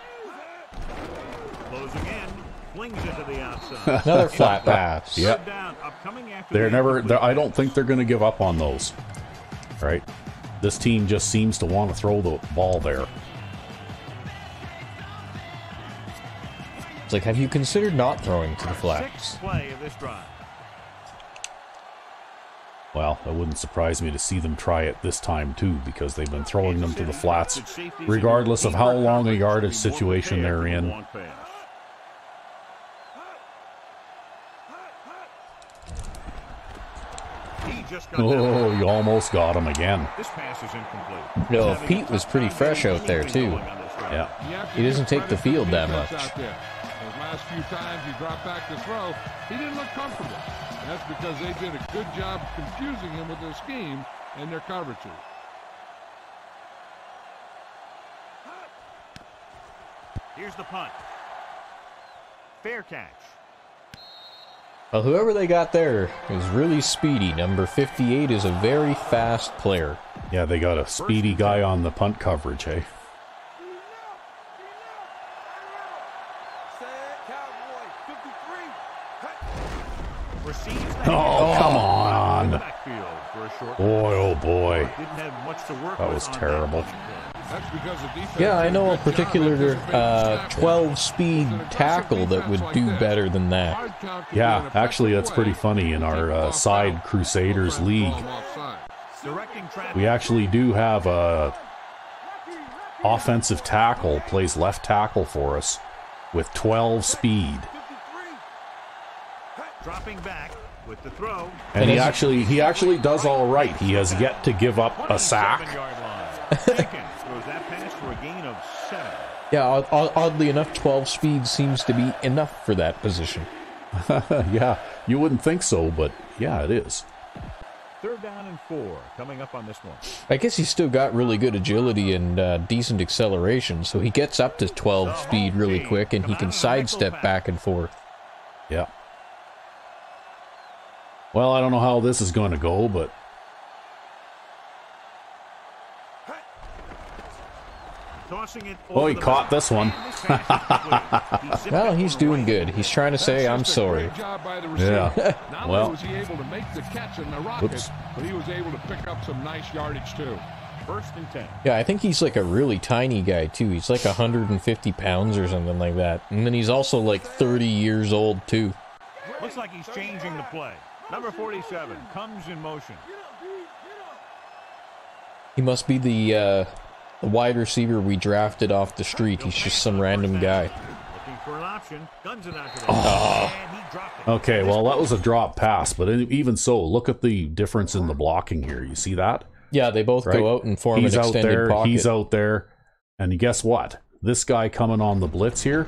Closing in. Flings it to the outside. Another flat pass. Yep. Third down, upcoming after They're the never. incomplete I don't think they're going to give up on those. Right? This team just seems to want to throw the ball there. It's like, have you considered not throwing to the pass. flats? 6th play of this drive. Well, it wouldn't surprise me to see them try it this time too, because they've been throwing them to the flats, regardless of how long a yardage situation they're in. Oh, you almost got him again. This pass is incomplete. No, Pete was pretty fresh out there, too. Yeah. He doesn't take the field that much. Out there. Those last few times he dropped back to throw, he didn't look comfortable. And that's because they did a good job of confusing him with their scheme and their coverages. Here's the punt. Fair catch. Well, whoever they got there is really speedy. Number 58 is a very fast player. Yeah, they got a speedy guy on the punt coverage, hey? Set, Cowboy, 53. Receives the Oh, come on. backfield for a short. Boy, oh boy. Didn't have much to work That with was on terrible. that play. That's because the defense Yeah, I did a know a good job particular anticipating snaps. 12-speed tackle that would do better than that. Hard count can Yeah, be an actually, that's effective pretty way funny in to our keep them side offside. Crusaders Offense league. call them offside. Directing traffic. We actually do have a offensive tackle, plays left tackle for us with 12 speed. 53. Dropping back. with the throw. And he actually does all right. He has yet to give up a sack. 27-yard line. Jenkins throws that pass for a gain of 7. Yeah, oddly enough, 12 speed seems to be enough for that position. Yeah, you wouldn't think so, but yeah, it is. 3rd down and 4 coming up on this one. I guess he's still got really good agility and decent acceleration, so he gets up to 12 speed really quick, and he can sidestep back and forth. Yeah. Well, I don't know how this is going to go, but... Oh, he caught this one. Well, he's doing good. He's trying to say, I'm sorry. Yeah. Not Well. only was he able to make the catch in the Rockets, but he was able to pick up some nice yardage, too. 1st and 10. Yeah, I think he's like a really tiny guy, too. He's like 150 pounds or something like that. And then he's also like 30 years old, too. Looks like he's changing the play. Number 47 comes in motion. He must be the wide receiver we drafted off the street. He's just some random guy. Looking for an option. Guns it out to the and he dropped it. Okay, well, that was a drop pass, but even so, look at the difference in the blocking here. You see that? Yeah, they both Right. go out and form He's an out extended there, pocket. he's out there, and guess what? This guy coming on the blitz here,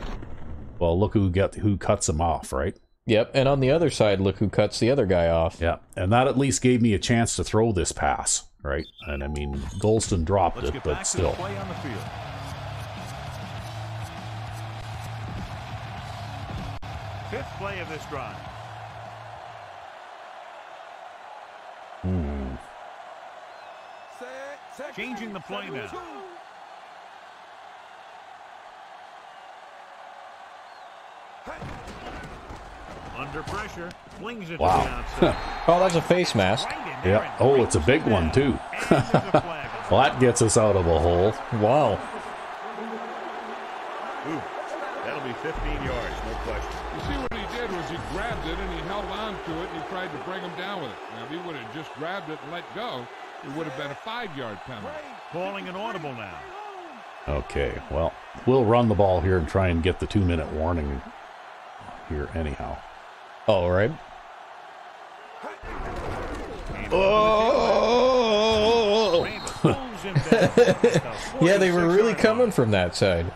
well, look who cuts him off, right? Yep, and on the other side, look who cuts the other guy off. Yeah, and that at least gave me a chance to throw this pass, right? And I mean, Golston dropped Let's it, get but back to still. the play on the field. Fifth play of this drive. Changing the play now. Under pressure, flings it Wow. to the outside. Oh, that's a face mask. Right in there Yeah. and Oh, brings it's a it big down. one, too. And there's a flag. Well, that gets us out of a hole. Wow. Ooh, that'll be 15 yards, no question. You see what he did was he grabbed it and he held on to it and he tried to bring him down with it. Now, if he would have just grabbed it and let go, it would have been a 5-yard penalty. Calling an audible now. Okay, well, we'll run the ball here and try and get the 2-minute warning here anyhow. All right. Oh! Yeah, they were really coming from that side.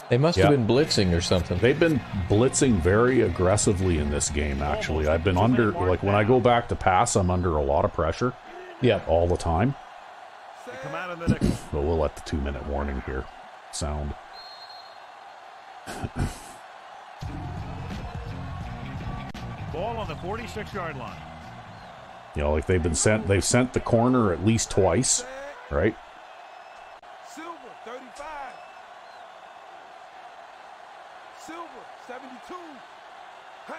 They must have Yeah. been blitzing or something. They've been blitzing very aggressively in this game, actually. I've been under, like, when I go back to pass, I'm under a lot of pressure Yeah. all the time. Come out of the next. But we'll let the 2-minute warning here sound. Ball on the 46-yard line. You know, like they've sent the corner at least twice, right? Silver, 35. Silver, 72. Hey.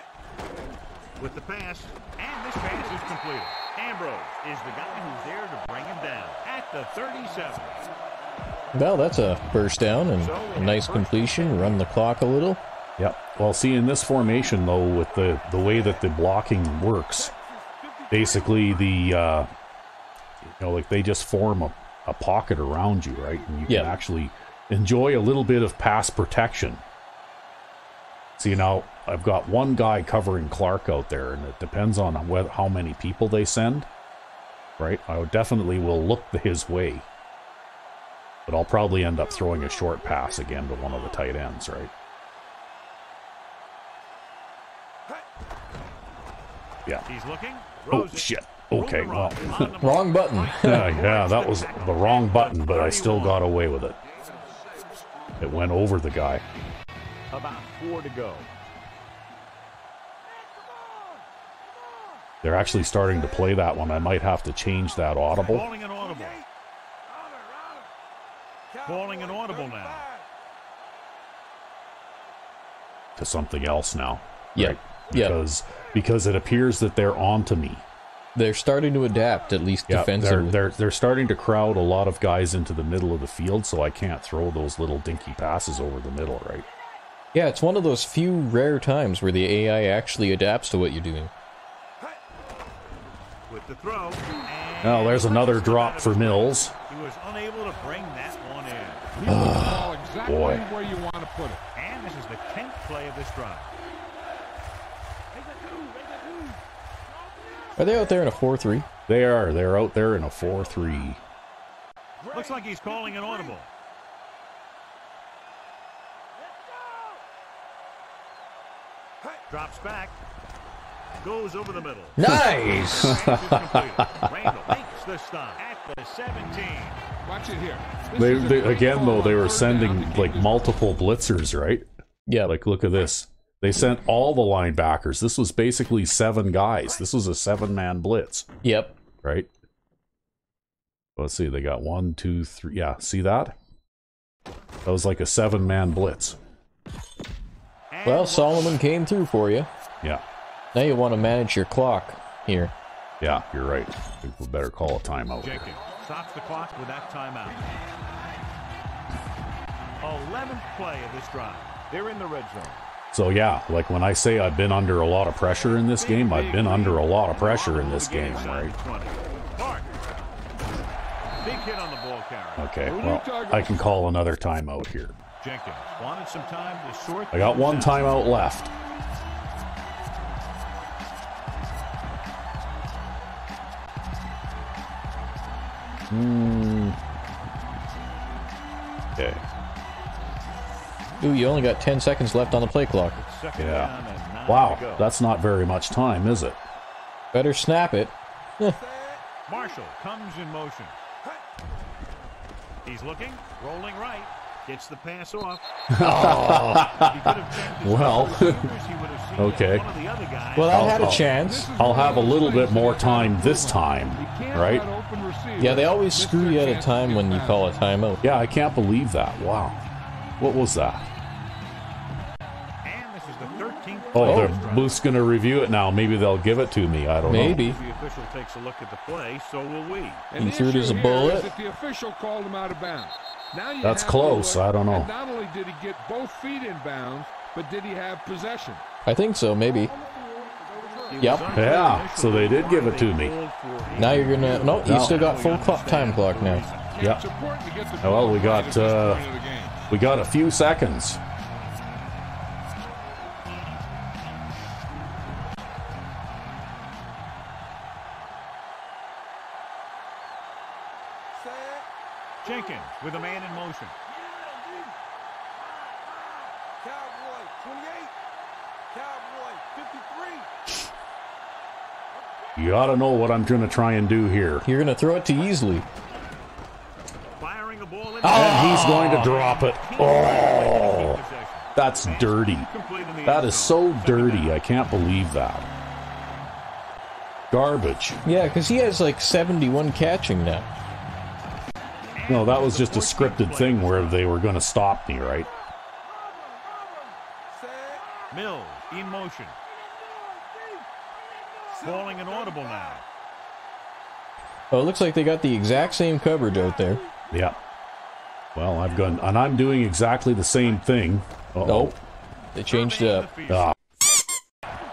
With the pass, and this pass is completed. Ambrose is the guy who's there to bring him down at the 37. Well, that's a first down and a nice completion. Run the clock a little. Yep. Well, see, in this formation, though, with the way that the blocking works, basically like they just form a pocket around you, right? And you can actually enjoy a little bit of pass protection. See, now, I've got one guy covering Clark out there, and it depends on how many people they send, right? I definitely will look his way. But I'll probably end up throwing a short pass again to one of the tight ends, right? Yeah. He's looking. Oh, shit. Okay, well. Wrong button. Yeah, that was the wrong button, but I still got away with it. It went over the guy. About 4 to go. They're actually starting to play that one. I might have to change that audible. Calling an audible. Calling an audible now. To something else now. Yeah. Right? Because it appears that they're on to me. They're starting to adapt, at least Yeah, defensively. they're starting to crowd a lot of guys into the middle of the field, so I can't throw those little dinky passes over the middle, right? Yeah, it's one of those few rare times where the AI actually adapts to what you're doing. With the throw. Now there's another drop for Mills. He was unable to bring that one in. He put the ball exactly Boy. where you want to put it. And this is the 10th play of this drive. Are they out there in a 4-3? They are. They're out there in a 4-3. Looks like he's calling an audible. Drops back. Goes over the middle. Nice! Randall makes the stop at the 17. Watch it here. They again, though, they were sending, like, multiple blitzers, right? Yeah. Like, look at this. They sent all the linebackers. This was basically 7 guys. This was a 7-man blitz. Yep. Right? Let's see. They got 1, 2, 3. Yeah, see that? That was like a 7-man blitz. Well, Solomon came through for you. Yeah. Now you want to manage your clock here. Yeah, you're right. I think we better call a timeout. Jenkins stops the clock with that timeout. 11th play of this drive. They're in the red zone. So yeah, like when I say I've been under a lot of pressure in this game, I've been under a lot of pressure in this game, right? Big hit on the ball carrier. Okay, well, I can call another timeout here. Jenkins wanted some time to sort. I got one timeout left. Okay. Ooh, you only got 10 seconds left on the play clock. Yeah. Wow, that's not very much time, is it? Better snap it. Marshall comes in motion. He's looking, rolling right. Gets the pass off. Well, okay. Well, I had a chance. I'll have a little bit more time this time, right? Yeah, they always screw you at a time when you call a timeout. Yeah, I can't believe that. Wow. What was that? And this is the 13th. Oh, they're Booth's going to review it now. Maybe they'll give it to me. I don't know. Maybe. The official takes a look at the play, so will we. He threw it as a bullet. The official called him out of bounds. Now That's close. I don't know. Not only did he get both feet in bounds, but did he have possession? I think so, maybe. Yep. Yeah, so they did give it to me. Now you're gonna... No, you still got full time clock now. Yeah. Well, we got a few seconds. Jenkins with a man in motion. Cowboy 28. Cowboy 53. You ought to know what I'm going to try and do here. You're gonna throw it to Easley. Firing a ball in. And he's going to drop it. Oh, that's dirty. That is so dirty. I can't believe that. Garbage. Yeah, because he has like 71 catching now. No, that was just a scripted thing where they were going to stop me, right? Mills in motion. Calling an audible now. Oh, it looks like they got the exact same coverage out there. Yeah. Well, I've gone, and I'm doing exactly the same thing. Uh-oh. Nope. They changed it up. Ah.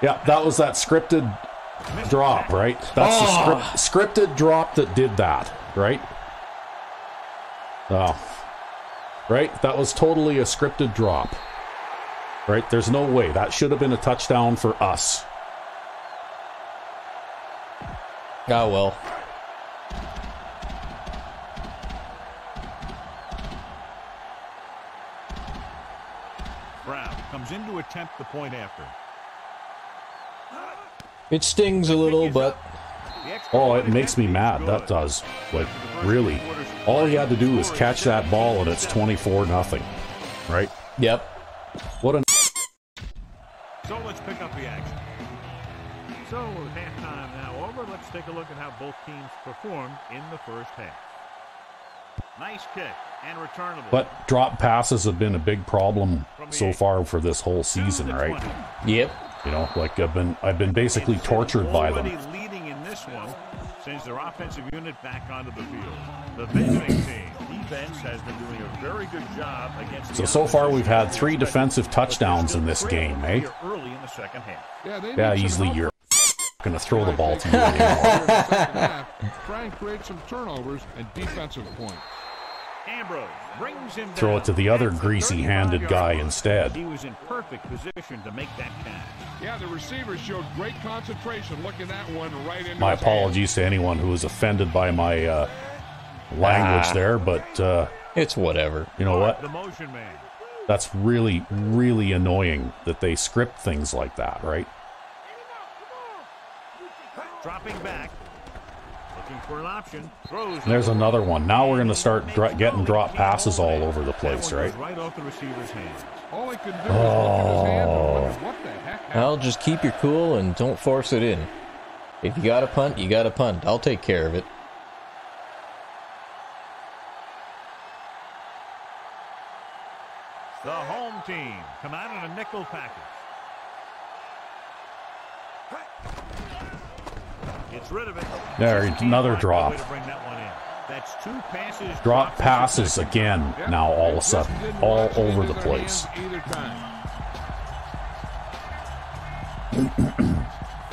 Yeah, that was that scripted drop, right? That's the scripted drop that did that, right? Oh. Right? That was totally a scripted drop. Right? There's no way. That should have been a touchdown for us. Oh, well. Brown comes in to attempt the point after. It stings a little, but... Oh, it makes me mad. That does. Like, really. All he had to do was catch that ball and it's 24-0. Right? Yep. What a... So let's pick up the action. So halftime now over. Let's take a look at how both teams performed in the first half. Nice kick and returnable. But drop passes have been a big problem so far for this whole season, right? Yep. You know, like I've been basically tortured by them. Leading in this one sends their offensive unit back onto the field. The visiting team defense has been doing a very good job against. So far we've had 3 defensive touchdowns in this game, eh? Early in the second half. Yeah, easily you're gonna throw the ball to you anymore. Try and create some turnovers and defensive points. Ambrose brings him Throw down it to the other at the greasy-handed 35-yard guy line. instead. He was in perfect position to make that catch. Yeah, the receiver showed great concentration looking that one right into My his hand. apologies to anyone who was offended by my language there, but It's whatever. you know what? The motion man. That's really, really annoying that they script things like that, right? Dropping back. Looking for an option. Throws. And there's another one. Now we're going to start getting drop passes all over the place, That one right? goes right off the receiver's hands. All he could do was look at his hand and wonder what the heck happened. Well, just keep your cool and don't force it in. If you got to punt, you got to punt. I'll take care of it. The home team come out in a nickel package. Gets rid of it. There, another Way drop. to bring that one in. That's 2 passes. Drop passes Yep. again now all of a Just sudden. didn't All watch it over into the their place. hands either time.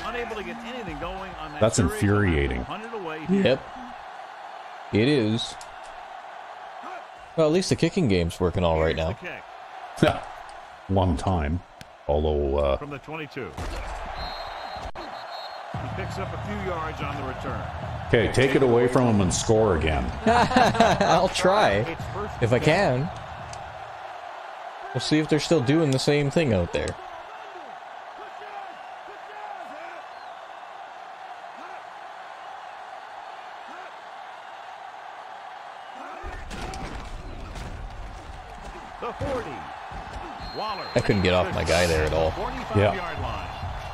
Unable to get anything going on that That's series. infuriating. Punt it away here. Yep. It is. Well, at least the kicking game's working all right Here's now. the kick One time. Although, from the 22. He picks up a few yards on the return. okay, take it away from him and score again. I'll try. It's first If I and 10. can. We'll see if they're still doing the same thing out there. The 40. Waller. I couldn't get off my guy there at all. 45-yard line.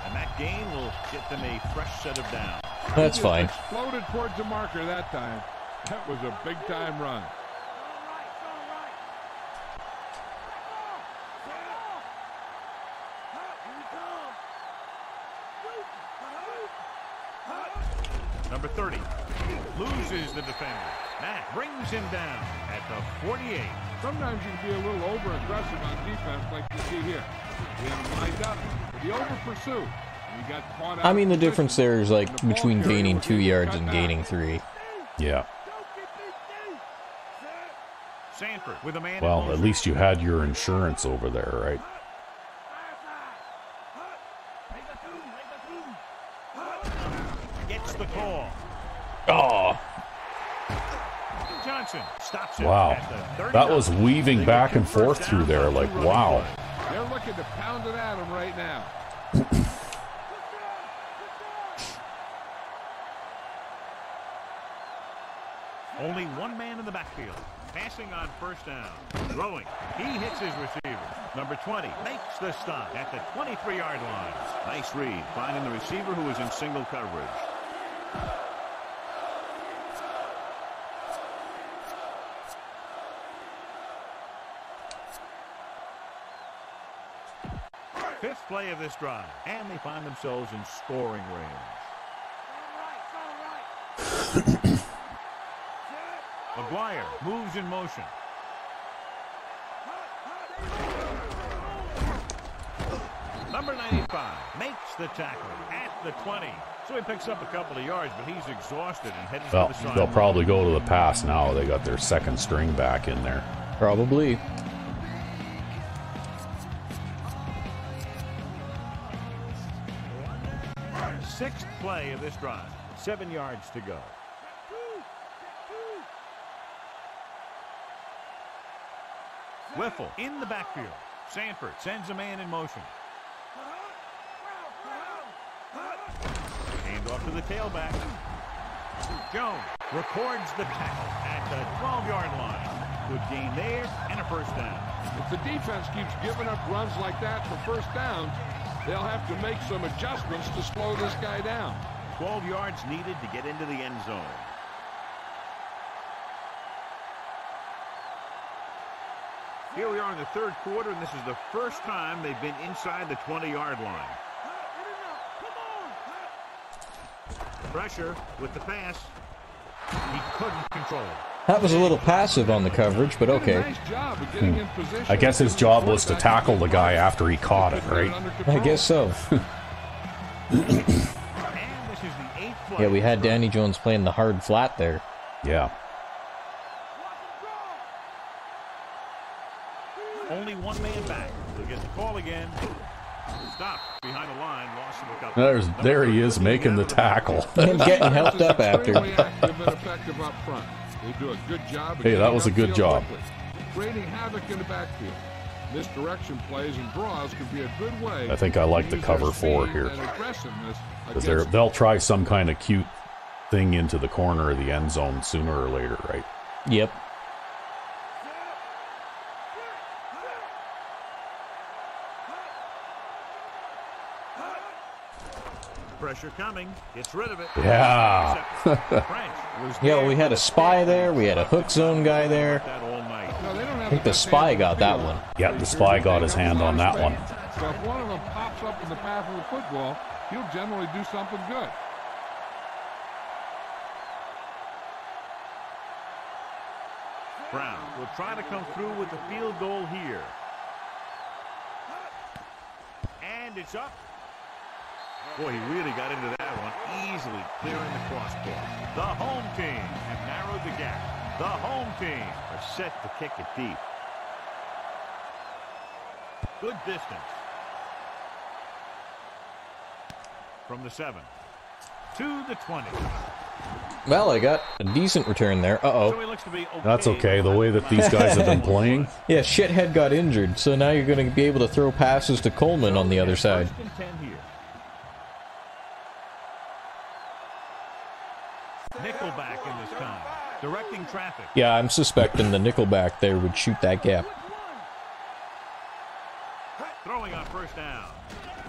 And that gain will get them a fresh set of downs. That's He just fine. Exploded towards the marker that time. That was a big-time run. Number 30 loses the defender. That brings him down at the 48. Sometimes you can be a little over-aggressive on defense like you see here. You have him lined up, but you over-pursue. You got caught out I mean, the of position. difference there is like And the ball between carrier gaining was 2 able to yards cut and back. gaining 3. Yeah. Sanford with a man. Well, in at motion. least you had your insurance over there, right? Gets the call. Oh, Johnson stops it. Wow. At the 39. That was weaving They back get and 2 forth first through downs there on 2 like, running wow. plays. They're looking to pound it at him right now. Only one man in the backfield. Passing on first down. Throwing. He hits his receiver. Number 20 makes the stop at the 23-yard line. Nice read, finding the receiver who was in single coverage. Fifth play of this drive, and they find themselves in scoring range. McGuire moves in motion. Number 95 makes the tackle at the 20. So he picks up a couple of yards, but he's exhausted and headed Well, to the side. they'll probably go to the pass now. They got their second string back in there. probably. Sixth play of this drive. 7 yards to go. Whiffle in the backfield. Sanford sends a man in motion. Hand off to the tailback. Jones records the tackle at the 12-yard line. Good gain there and a first down. If the defense keeps giving up runs like that for first downs, they'll have to make some adjustments to slow this guy down. 12 yards needed to get into the end zone. Here we are in the third quarter, and this is the first time they've been inside the 20-yard line. Pressure with the pass. He couldn't control it. That was a little passive on the coverage, but Did a okay. nice job of getting in position. I guess his job was to tackle the guy after he caught it, right? I guess so. And this is the 8th play. Yeah, we had Danny Jones playing the hard flat there. Yeah. Only one man back. He'll get the call again. Stop behind the line, lost him a couple. There he is making the tackle. And getting helped up after. Extremely active and effective up front. They do a good job. Hey, that was a good job. Creating havoc in the backfield. Misdirection plays and draws could be a good way. I think I like the cover 4 here. Because they'll try some kind of cute thing into the corner of the end zone sooner or later, right? Yep. Pressure coming. Gets rid of it. Yeah. Yeah, we had a spy there. We had a hook zone guy there. I think the spy got that one. Yeah, the spy got his hand on that one. So if one of them pops up in the path of the football, he'll generally do something good. Brown will try to come through with the field goal here. And it's up. Boy, he really got into that one, easily clearing the crossbar. The home team have narrowed the gap. The home team are set to kick it deep. Good distance. From the 7 to the 20. Well, I got a decent return there. Uh-oh. So he looks to be okay. That's okay, the way that these guys have been playing. Yeah, Shithead got injured, so now you're going to be able to throw passes to Coleman on the other side. First and 10 here. Nickelback in this time, directing traffic. Yeah, I'm suspecting the nickelback there would shoot that gap. Throwing on first down.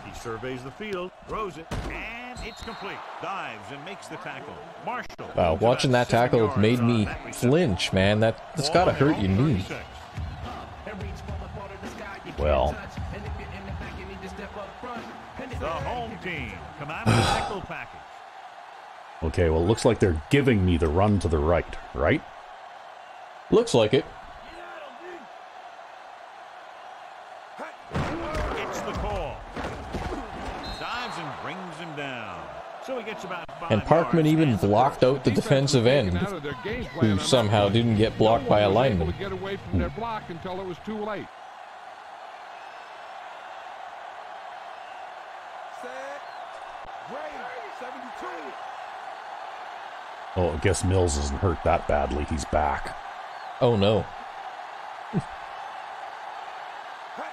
He surveys the field, throws it, and it's complete. Dives and makes the tackle. Marshall. Wow, watching that tackle made me flinch, man. That's got to hurt your knee. Well, the home team come out of the nickel package. okay, well, it looks like they're giving me the run to the right, right? Looks like it. It's the call. Dives and brings him down. So he gets about 5 And Parkman yards. even blocked out the defensive end, who somehow didn't get blocked by a lineman. Get away from their block until it was too late. Oh, I guess Mills isn't hurt that badly. He's back. Oh no.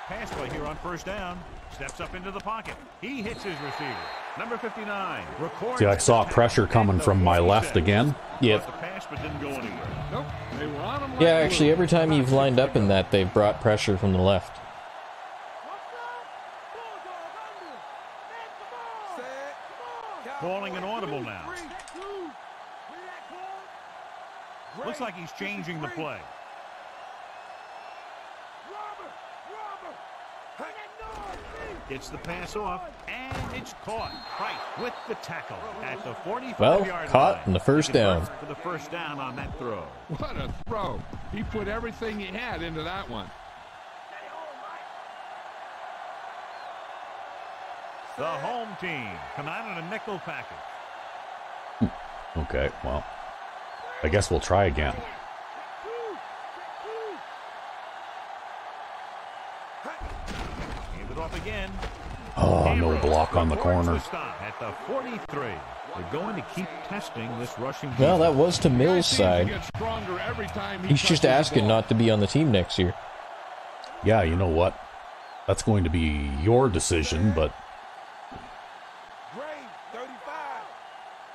Pass play here on first down. Steps up into the pocket. He hits his receiver. Number 59. Records. See, I saw pressure coming from my left again. Yep. The pass, but didn't go anywhere. Nope. They were on him like Yeah, actually, every time you've lined up in that, they've brought pressure from the left. Calling an audible now. Looks like he's changing the play. Gets the pass off, and it's caught. Price with the tackle at the 45-yard line. Caught in the first down. For the first down on that throw. What a throw. He put everything he had into that one. The home team come out in a nickel package. Okay, well, I guess we'll try again. Hand it off again. Oh, no block on the corner. Stop at the 43. They're going to keep testing this rushing. Well, that was to Mills' side. Gets stronger every time he He's just touches the asking ball. not to be on the team next year. Yeah, you know what? That's going to be your decision, but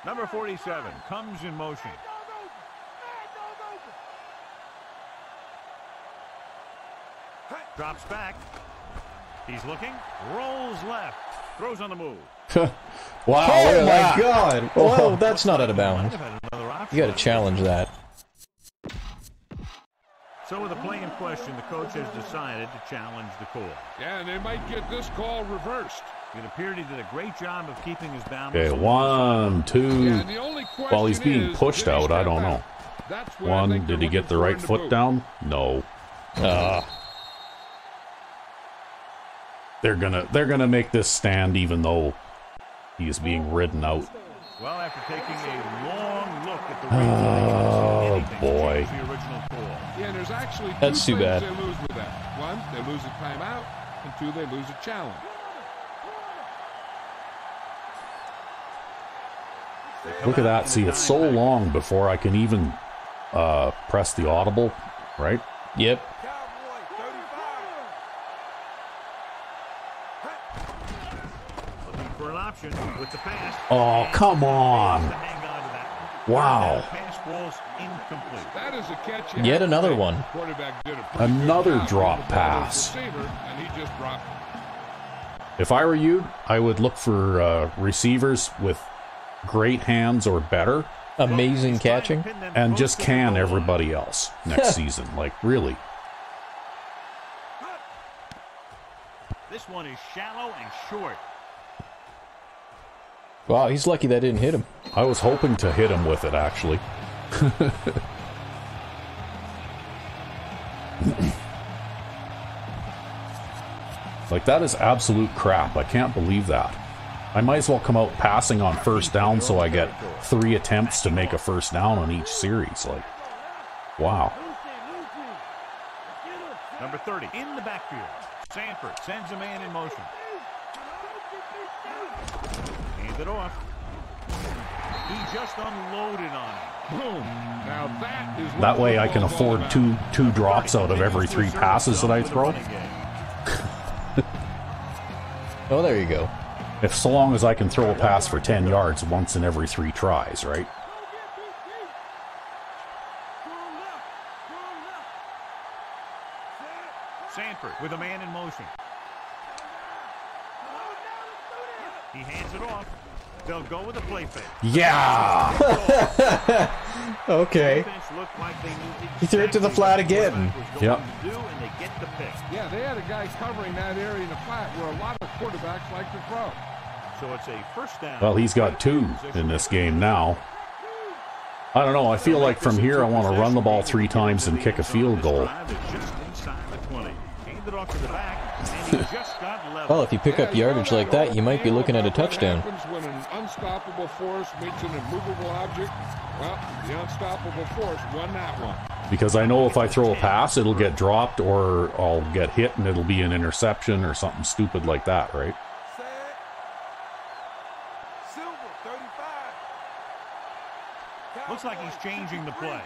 Number 47 comes in motion. Drops back. He's looking. Rolls left. Throws on the move. wow! Oh my God! Oh, that's not out of bounds. Might have had another option. You got to challenge that. So with the play in question, the coach has decided to challenge the call. Yeah, and they might get this call reversed. It appeared he did a great job of keeping his balance. Okay, 1, 2. Yeah, and the only question While he's being is, pushed did he out, I step don't know. out? That's what I think 1, they're did he get looking the for right in the foot boot. down? No. They're gonna make this stand even though he is being ridden out. Well, after taking a long look at the Oh, replay, boy. the original call. Yeah, and there's actually That's two too things bad. they lose with that. One, they lose a timeout, and two, they lose a challenge. Look at that. See, it's so long before I can even press the audible, right? Yep. Cowboy, 35. Looking for an option with the pass. Oh, come on. To hang on to that one. Wow. That pass was incomplete. That is a catch. Yet another one. Quarterback did a pretty good Another job drop with the ball to his pass. receiver, and he just dropped it. If I were you, I would look for receivers with great hands or better Amazing catching. and just can everybody else next season. Like, really. This one is shallow and short. Wow, he's lucky that didn't hit him. I was hoping to hit him with it, actually. Like, that is absolute crap. I can't believe that. I might as well come out passing on first down so I get 3 attempts to make a first down on each series. Like, wow. Number 30 in the backfield. Sanford sends a man in motion. Hand it off. He just unloaded on him. Boom. Now that is what That way I can football's all afford about. two drops out of every 3 passes that I throw. Oh, there you go. If so long as I can throw a pass for 10 yards once in every 3 tries, right? Sanford with a man in motion. He hands it off. They'll go with a play fake. Yeah! Okay. Defense looked like they knew He threw it to the flat again. exactly Yep. what was going to do, and they get the pick. Yeah, they had a guy covering that area in the flat where a lot of quarterbacks like to throw. So it's a first down. Well, he's got 2 in this game now. I don't know. I feel like from here I want to run the ball 3 times and kick a field goal. Just inside the 20. Hand it off to the back, and he just got level. Well, if you pick up yardage like that, you might be looking at a touchdown. What happens when an unstoppable force meets an immovable object? Well, the unstoppable force won that one. Because I know if I throw a pass, it'll get dropped or I'll get hit and it'll be an interception or something stupid like that, right? Set. Silver, 35. Looks like he's changing the play.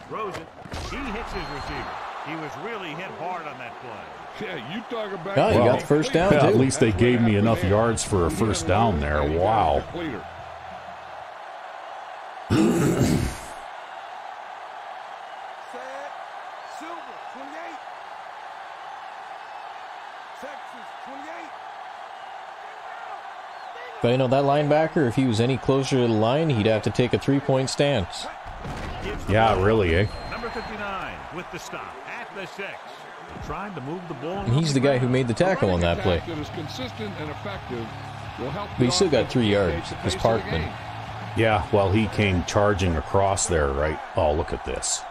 Rosen, he hits his receiver. He was really hit hard on that play. Yeah, you talk about... Oh, you Well, got the first down, Yeah, too. at least they gave me enough yards for a first down there. Wow. Set. Silver, 28. Texas, 28. But you know, that linebacker, if he was any closer to the line, he'd have to take a 3-point stance. Yeah, really, eh? Number 59 with the stop at the 6. Trying to move the ball. And he's the guy who made the tackle on that play. That is consistent and effective will help. But he still got 3 yards. It's Parkman. Yeah, well, he came charging across there, right? Oh, look at this.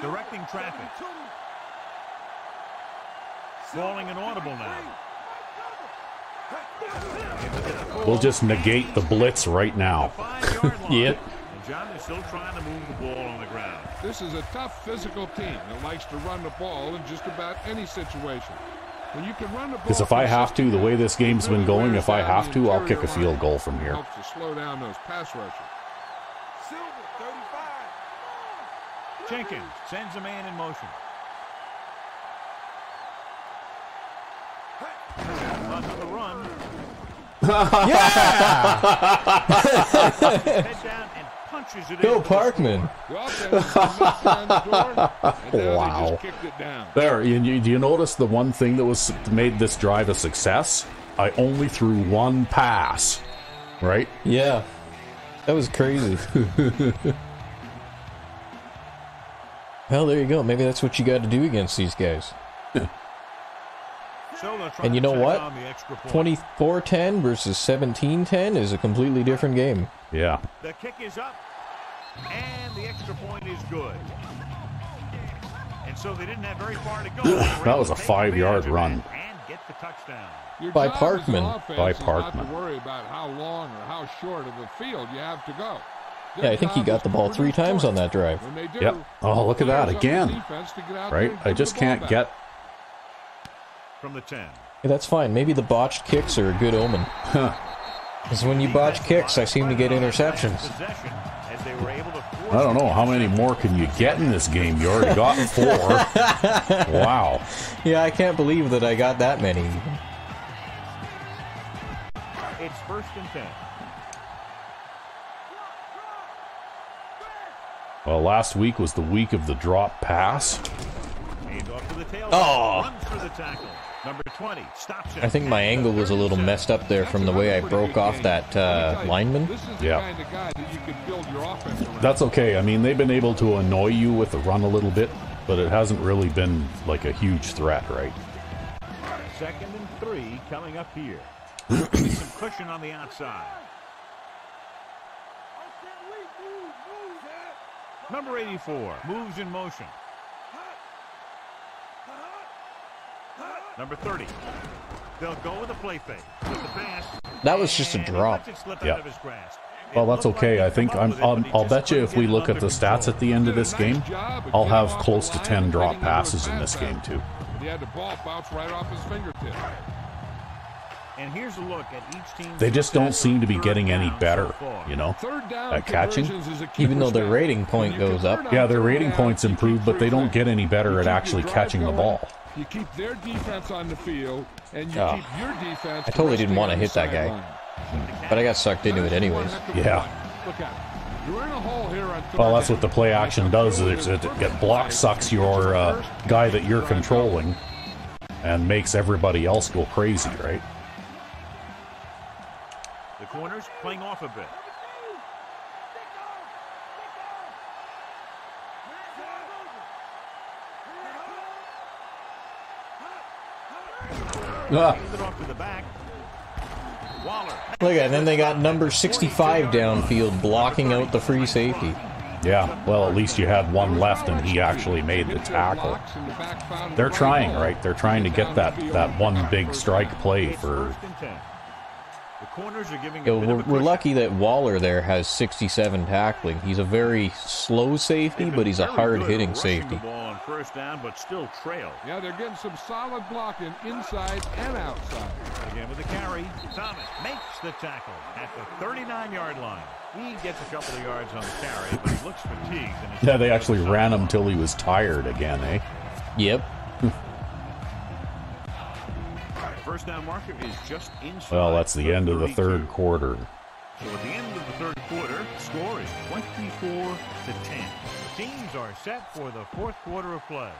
Directing traffic. Calling an audible now. We'll just negate the blitz right now. 5-yard line. Yep. And John is still trying to move the ball on the ground. This is a tough physical team that likes to run the ball in just about any situation. When you can run the ball, Because if I have to, the way this game's been going, if I have to, I'll kick a field goal from here. Helps to slow down those pass rushers. Silver, 35. Jenkins sends a man in motion. On the run. Head down and punches it Go into the Parkman. The offense is knocked down the door, and now Wow. they just kicked it down. There, do you notice the one thing that was made this drive a success? I only threw 1 pass, right? Yeah. That was crazy. Well, there you go. Maybe that's what you got to do against these guys. So they'll try And you to know tack what? on the extra point. 24-10 versus 17-10 is a completely different game. Yeah. The kick is up, and the extra point is good. And so they didn't have very far to go. That was a 5-yard run. And get the touchdown. Your By job as an Parkman. offense By is Parkman. Not to worry about how long or how short of a field you have to go. Yeah, I think he got the ball 3 times on that drive. When they do, Yep. Oh, look at that fires up the again. defense to get out Right? there and I give just the ball can't back. get from the 10. Yeah, that's fine. Maybe the botched kicks are a good omen. Because when you botch kicks, I seem to get interceptions. Possession as they were able to force I don't know. How many more can you get in this game? You already got 4. Wow. Yeah, I can't believe that I got that many. It's 1st and 10. Well, last week was the week of the drop pass. Hand off to the tailback. Oh. Runs for the tackle. Number 20 stops it. I think my angle was a little messed up there from the way I broke off that lineman. This is the Yeah. kind of guy that you can build your offense around. That's okay. I mean, they've been able to annoy you with the run a little bit, but it hasn't really been like a huge threat, right? 2nd and 3 coming up here. Some cushion on the outside. Number 84 moves in motion. Number 30. They'll go with a play fake. With the pass. That was just a And he drop. lets it slip Yeah. out of his grasp. It Well, that's looked like okay. he I could think come up with it, but he I'll just bet you if we couldn't look get at the it stats under at the end of this game, Job of I'll getting have off close the to line 10 and drop getting into passes a in this pass game, back. too. He had the ball bounce right off his fingertip. And here's a look at each team. They just don't seem to be getting any better, you know, Third down at catching. conversions is a key Even though their stat. rating point When you goes convert up. on Yeah, their third rating down, points you improve, keep but they don't 3 get any better You at keep your actually drive catching the going, ball. You keep their defense on the field, and you Oh. keep your defense. I totally didn't resting want to on the hit that guy. sideline. But I got sucked into it anyways. Yeah. Look at it. You're in a hole here on third Well, that's down. what the play action does. Is it block sucks your guy that you're controlling and makes everybody else go crazy, right? The corners playing off a bit. Ah, Hand it off to the back. Waller. Look at it, and then they got number 65 downfield blocking out the free safety. yeah, well, at least you had one left and he actually made the tackle. They're trying, right? They're trying to get that one big strike play for... 1st and 10. The corners are giving Yeah, a bit of a we're cushion. lucky that Waller there has 67 tackling. He's a very slow safety, They've but been he's a very hard-hitting good rushing safety. the ball on 1st down, but still trail. Yeah, they're getting some solid blocking inside and outside. Again with the carry. Thomas makes the tackle at the 39-yard line. He gets a couple of yards on the carry, but he looks fatigued. And Yeah, they actually ran him till he was tired again, eh? Yep. 1st down marker is just inside. Well, that's the end of the 32. third quarter. So at the end of the 3rd quarter, score is 24-10. The teams are set for the 4th quarter of play.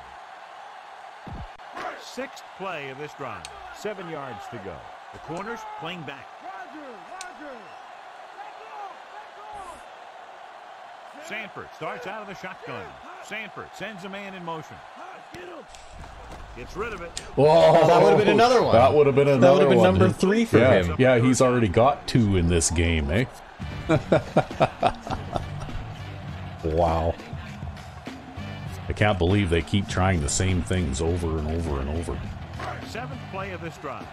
6th play of this drive. 7 yards to go. The corners playing back. Sanford starts out of the shotgun. Sanford sends a man in motion. Gets rid of it. Oh, that would've been another one. That would have been another That would have been one. number 3 for Yeah, him. yeah, he's already got 2 in this game, eh? Wow. I can't believe they keep trying the same things over and over and over. 7th play of this drive.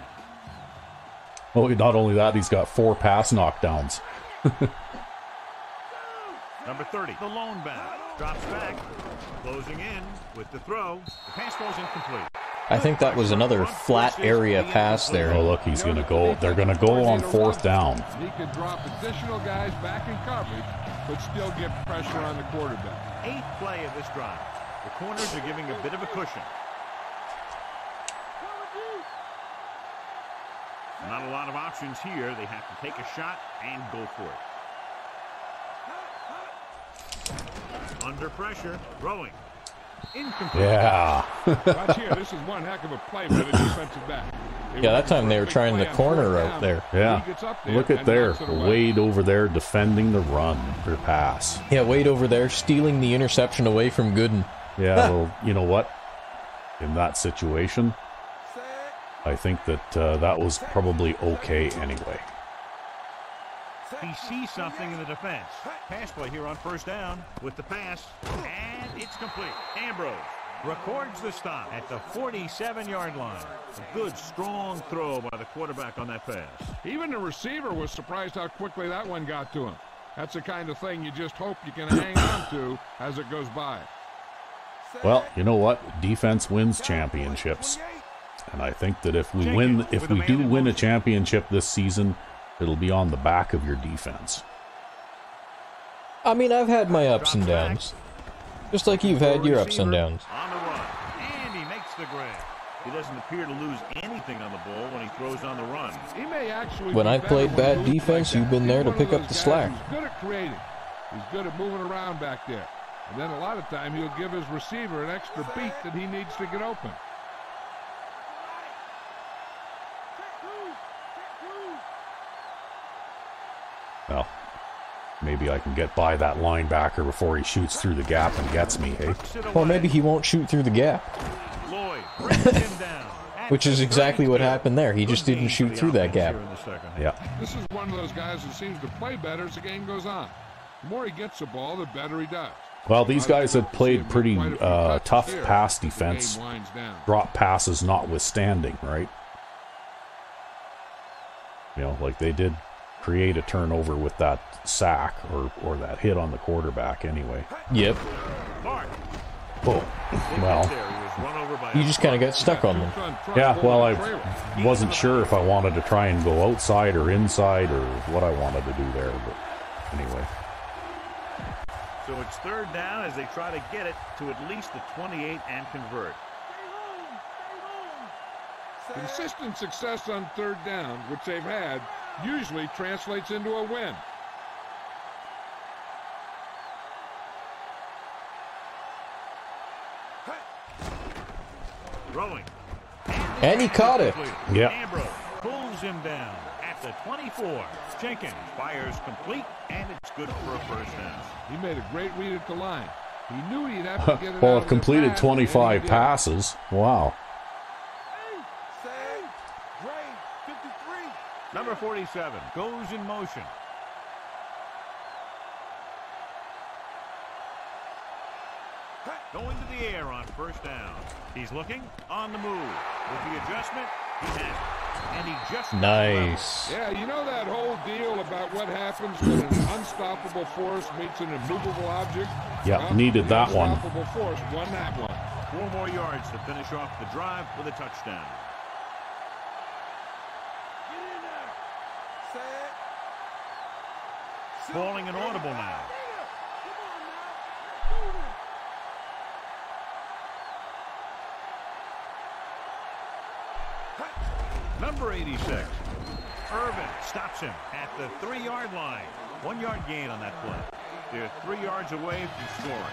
Well, not only that, he's got 4 pass knockdowns. Number 30, the lone back. Drops back. Closing in with the throw. The pass goes incomplete. I think that was another flat area pass there. Oh, look, he's going to go. They're going to go on 4th down. He could drop additional guys back in coverage, but still get pressure on the quarterback. 8th play of this drive. The corners are giving a bit of a cushion. Not a lot of options here. They have to take a shot and go for it. Under pressure, throwing. Incomplete. Yeah. Watch here. This is one heck of a play by the defensive back. Yeah, that time they were trying the corner out there. Yeah. He gets up there Look at and there. knocks it away. Wade over there defending the run or pass. Yeah, Wade over there stealing the interception away from Gooden. Yeah, well, you know what? In that situation, I think that that was probably okay anyway. He sees something in the defense. Pass play here on 1st down with the pass, and it's complete. Ambrose records the stop at the 47-yard line. A good, strong throw by the quarterback on that pass. Even the receiver was surprised how quickly that one got to him. That's the kind of thing you just hope you can hang on to as it goes by. Well, you know what? Defense wins championships. And I think that if we do win a championship this season, it'll be on the back of your defense. I mean, I've had my ups and downs. Just like you've had your ups and downs. On the run, and he makes the grab. He doesn't appear to lose anything on the ball when he throws on the run. He may actually When I've played bad defense, you've been there to pick up the slack. He's good at creating. He's good at moving around back there. And then a lot of time he'll give his receiver an extra beat that he needs to get open. Well, maybe I can get by that linebacker before he shoots through the gap and gets me, hey? Or maybe he won't shoot through the gap. Lloyd brings him down. Which is exactly what happened there. He just didn't shoot through that gap. Yeah. This is one of those guys who seems to play better as the game goes on. The more he gets the ball, the better he does. Well, these guys have played pretty tough pass defense, drop passes notwithstanding, right? You know, like they did create a turnover with that sack or that hit on the quarterback anyway. Yep. Oh, well, you just kind of got stuck on them. yeah, well, I wasn't sure if I wanted to try and go outside or inside or what I wanted to do there, but anyway. So it's third down as they try to get it to at least the 28 and convert. Consistent success on third down, which they've had, usually translates into a win. Throwing. And he caught it. Yeah. Ambrose pulls him down at the 24. Jenkins fires complete, and it's good for a first down. He made a great read at the line. He knew he'd have to get it well, out it completed of 25 passes. Wow. Number 47 goes in motion. Going to the air on first down. He's looking on the move. With the adjustment, he has it. And he just Nice. Yeah, you know that whole deal about what happens when an unstoppable force meets an immovable object? Yeah, Well, needed that the one. Unstoppable force won that one. 4 more yards to finish off the drive with a touchdown. Falling and audible now. Number 86. Irvin stops him at the 3-yard line. 1-yard gain on that play. They're 3 yards away from scoring.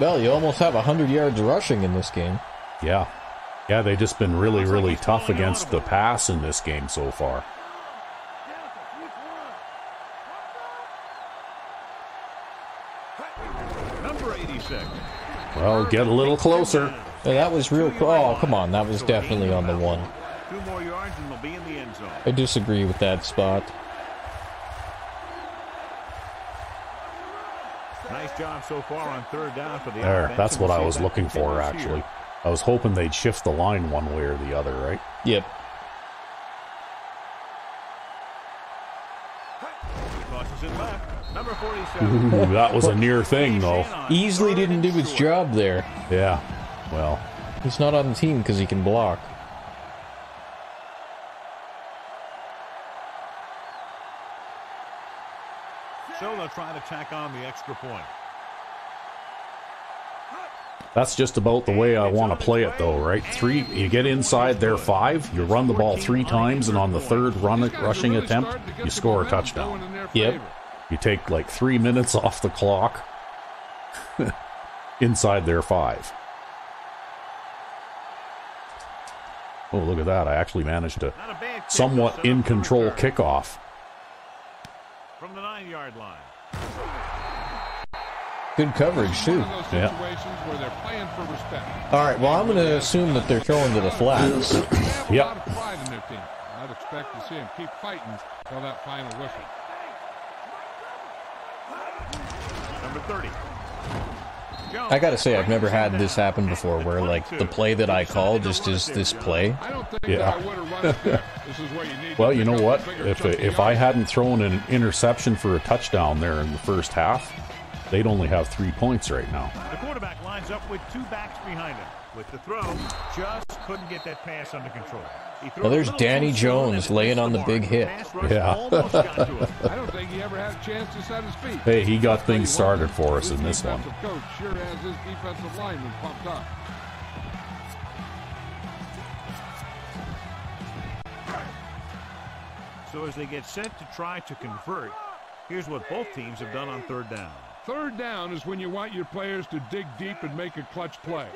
Well, you almost have 100 yards rushing in this game. Yeah. Yeah, they've just been really, really tough against the pass in this game so far. Number 86. Well, get a little closer. Yeah, that was real. Oh, come on. That was definitely on the one. 2 more yards and they'll be in the end zone. I disagree with that spot. Nice job so far on third down for the There, offense. that's what I was We'll see looking if that for, continues actually. here. I was hoping they'd shift the line one way or the other, right? Yep. Tosses it left. Number 47. Ooh, that was a near thing, though. Easily didn't do his job there. Yeah, well, He's not on the team because he can block. So they'll try to tack on the extra point. that's just about the way I want to play it, though, right? You get inside their 5, you run the ball 3 times, and on the third rushing attempt, you score a touchdown. Yep. You take like 3 minutes off the clock inside their 5. Oh, look at that. I actually managed to Not a bad kick, somewhat set up in for control return. kickoff. From the 9-yard line. Good coverage, too. One of those Yeah. situations where they're playing for respect. All right, well, I'm going to assume that they're throwing to the flats. They have a Yep. lot of pride in their team. I'd expect to see them keep fighting till that final whistle. Number 30. I got to say, I've never had this happen before where, like, the play that I call just is this play. I don't think Yeah. that I would have run it there. This is where you need Well, to you know pick up what? the bigger If chunky I yards. hadn't thrown an interception for a touchdown there in the first half, they'd only have 3 points right now. The quarterback lines ends up with 2 backs behind him. With the throw, just couldn't get that pass under control. Now there's Danny Jones laying on the big hit. Yeah. I don't think he ever had a chance to set his feet. Hey, he got things started for us in this one. Coach sure has his defensive lineman pumped up. So as they get set to try to convert, here's what both teams have done on 3rd down. 3rd down is when you want your players to dig deep and make a clutch play.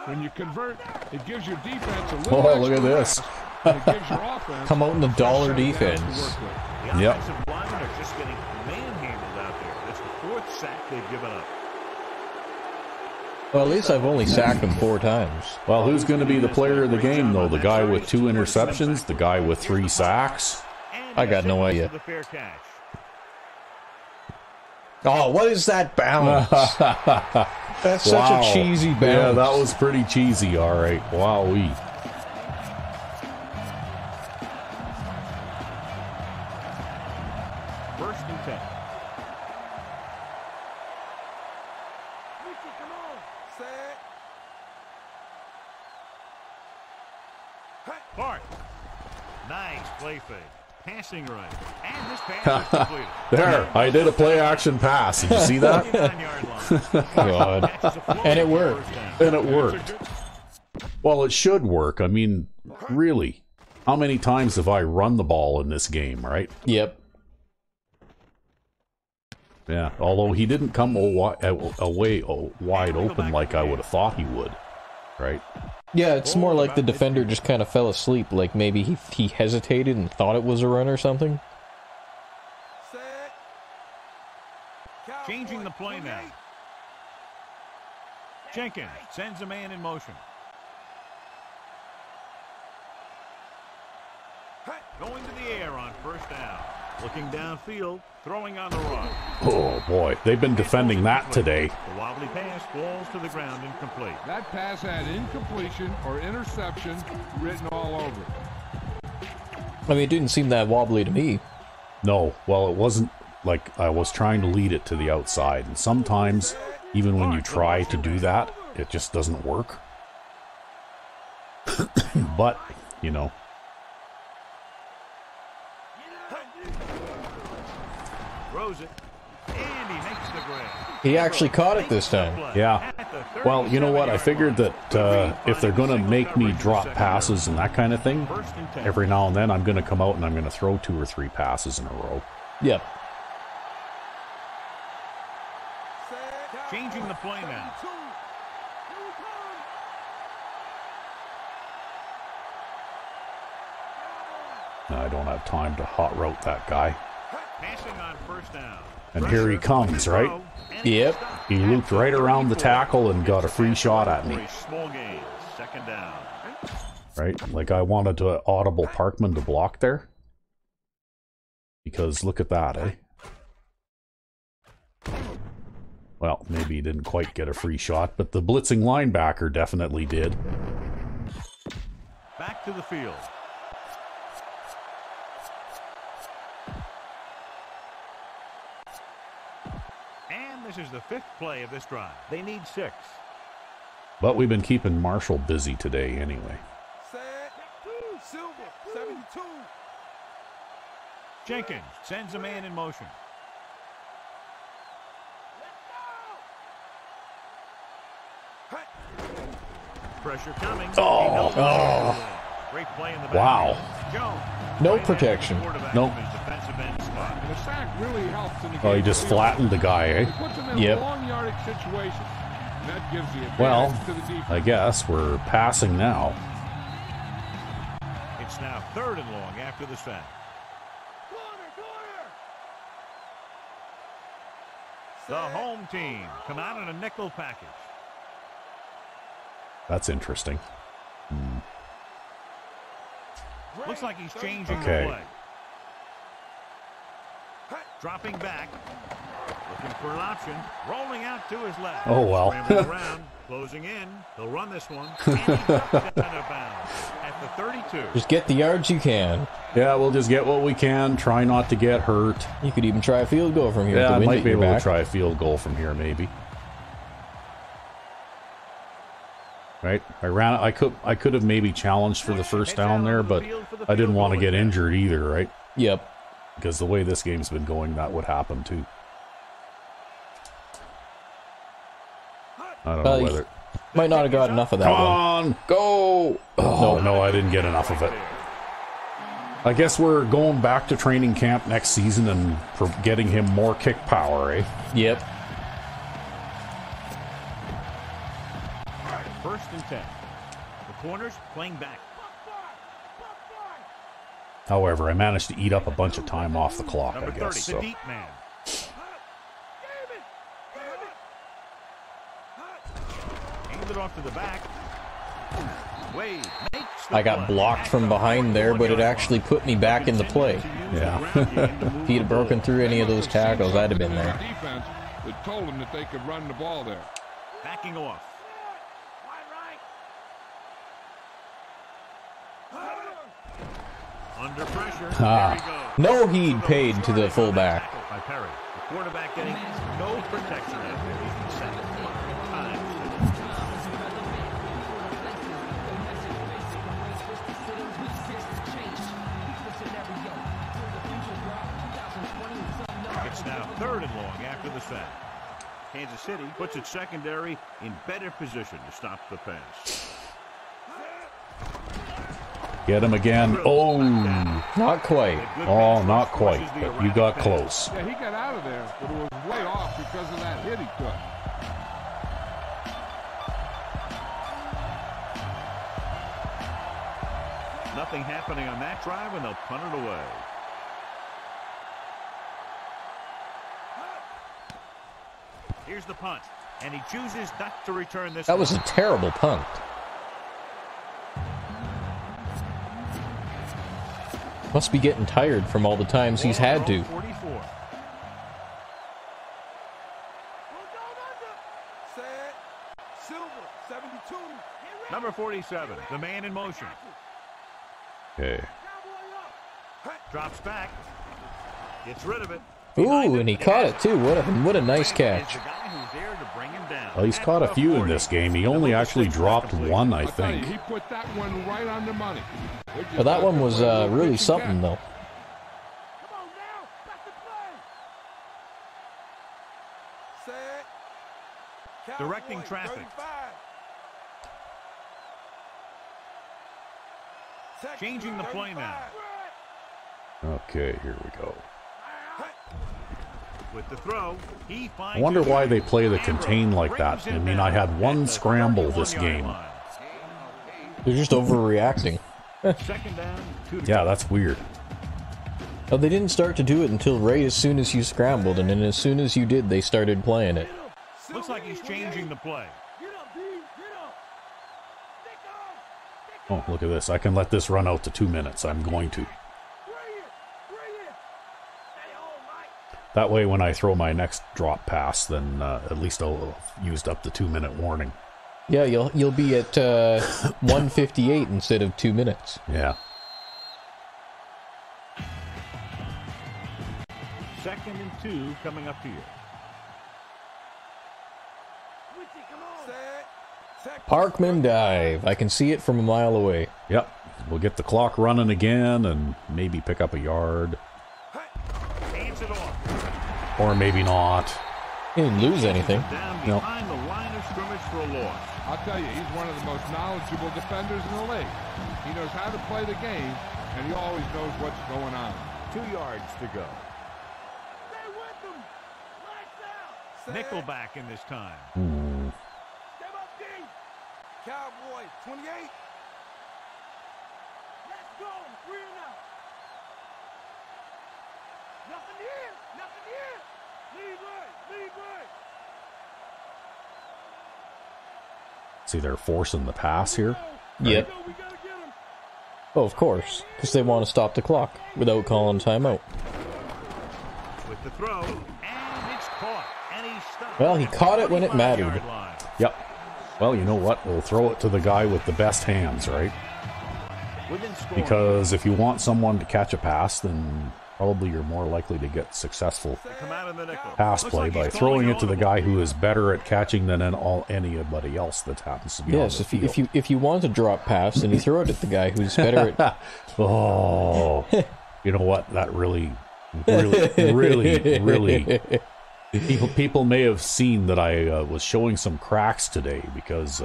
When you convert, it gives your defense a little Oh, look at this. and it gives your offense Come out in the dollar a set of downs defense. to work with. The Yep. offensive linemen are just getting manhandled out there. That's the 4th sack they've given up. Well, at least I've only sacked him 4 times. Well, who's going to be the player of the game, though? The guy with 2 interceptions? The guy with 3 sacks? And I got no idea. the fair catch. Oh, what is that bounce? That's such Wow. a cheesy bounce. Yeah, that was pretty cheesy, all right. Wowee. First and 10. Come on. Set. Clark. Nice play fake. Passing right. And this pass is completed. There, I did a play-action pass. Did you see that? 39-yard line. God. Catches a floater And it for worked. first down. And it worked. Well, it should work. I mean, really, how many times have I run the ball in this game, right? Yep. Yeah, although he didn't come away wide open like I would have thought he would, right? Yeah, it's more like the defender just kind of fell asleep. Like maybe he hesitated and thought it was a run or something. Set. Changing the play now. Jenkins sends a man in motion. Going to the air on first down. Looking downfield, throwing on the run. Oh, boy. They've been defending that today. The wobbly pass falls to the ground incomplete. That pass had incompletion or interception written all over it. I mean, it didn't seem that wobbly to me. No, well, it wasn't like I was trying to lead it to the outside. And sometimes, even when you try to do that, it just doesn't work. But, you know. Throws it, and he makes the grab. He actually caught it this time. Yeah. Well, you know what? I figured that if they're going to make me drop passes and that kind of thing, every now and then I'm going to come out and I'm going to throw 2 or 3 passes in a row. Yep. Changing the play now. I don't have time to hot route that guy. Passing on first down. And here he comes, right? Yep. He looped right around the tackle and got a free shot at me. Small gain. Second down. Right? Like I wanted to audible Parkman to block there. Because look at that, eh? Well, maybe he didn't quite get a free shot, but the blitzing linebacker definitely did. Back to the field. And this is the 5th play of this drive. They need 6. But we've been keeping Marshall busy today anyway. Set. Silver. 72. Jenkins sends a man in motion. Pressure coming. Oh. Great play in the back. Wow. Jones. No protection. Nope. Defensive end spot. And the sack really helps in the game. Oh, he just flattened the guy, It eh? puts him in Yep. a long yardage situation. And that gives the advantage Well, to the defense. I guess we're passing now. It's now 3rd and long after the sack. The home team come out in a nickel package. That's interesting. Looks like he's changing Okay. the play. Dropping back. Looking for an option. Rolling out to his left. Oh, well. Scrambling around. Closing in. He'll run this one. And he drops it out of bounds at the 32. Just get the yards you can. Yeah, we'll just get what we can. Try not to get hurt. You could even try a field goal from here. with Yeah, the I wind might at be your able back. to try a field goal from here, maybe. right? I could have maybe challenged for the first down there, but I didn't want to get injured either, right? Yep. Because the way this game's been going, that would happen too. I don't know whether... Might not have got enough of that Come one. on, go! Oh, no, I didn't get enough of it. I guess we're going back to training camp next season and for getting him more kick power, eh? Yep. First and 10. The corners playing back. However, I managed to eat up a bunch of time off the clock, Number I guess. 30, So. the deep man. Hand it off to the back. Wade makes the I got play. blocked from behind there, but it actually put me back into play. Yeah. If he'd have broken through any of those tackles, I'd have been there. Defense that told them that they could run the ball there. Backing off. Under pressure. Ah. There he goes. No heed paid to the fullback. By Perry. The quarterback getting no protection after he's been sacked 5 times. It's now 3rd and long after the sack. Kansas City puts its secondary in better position to stop the pass. Get him again. Oh, Not quite. oh, not quite, but you got close. Yeah, he got out of there, but it was way off because of that hit he took. Nothing happening on that drive, and they'll punt it away. Here's the punt, and he chooses not to return this. That was a terrible punt. Must be getting tired from all the times he's had to. 44. Set. Silver. 72. Number 47, the man in motion. Okay. Drops back. Gets rid of it. Ooh, and he caught it too. What a nice catch. The guy who's there to bring him down. Well, he's caught a few in this game. He only actually dropped one, I I tell you, think. he put that one right on the money. Well, that one was really something, though. Set. Directing Cowboy, traffic. 35. Texas, Changing the play 35. now. Okay, here we go. With the throw, he finds I wonder his why man. they play the Ambrose contain like that. brings I him mean, down I had one at the scramble this 31-yard game. line. They're just overreacting. Second down, 2 to Yeah, go. that's weird. Oh, they didn't start to do it until right as soon as you scrambled, and then as soon as you did, they started playing it. Looks like he's changing the play. Oh, look at this. I can let this run out to 2 minutes. I'm going to. That way, when I throw my next drop pass, then at least I'll have used up the 2-minute warning. Yeah, you'll be at 1:58 instead of 2 minutes. Yeah. Second and 2 coming up here. Set. Parkman dive. I can see it from a mile away. Yep. We'll get the clock running again and maybe pick up a yard. Hands it off. Or maybe not. He didn't lose anything. Down No. behind the line of scrimmage for a loss. I'll tell you, he's one of the most knowledgeable defenders in the league. He knows how to play the game, and he always knows what's going on. 2 yards to go. Set. Nickelback in this time. Step up deep. Cowboy, 28. Let's go. 3 and out. Nothing here. Nothing here. Lead right. Lead right. See, they're forcing the pass here. Yep. We gotta get him. Oh, of course, because they want to stop the clock without calling timeout. With the throw, and it's caught. And he's stopped. Well, he caught it when it mattered. 45-yard line. Yep. Well, you know what? We'll throw it to the guy with the best hands, right? Within scoring. Because if you want someone to catch a pass, then Probably you're more likely to get successful They come out in the nickel. pass Looks play like by he's throwing calling it to the audible. guy who is better at catching than anybody else that happens to be Yes, on the if field. you want to drop pass, then you throw it at the guy who's better at. Oh, you know what? That really. People may have seen that I was showing some cracks today because,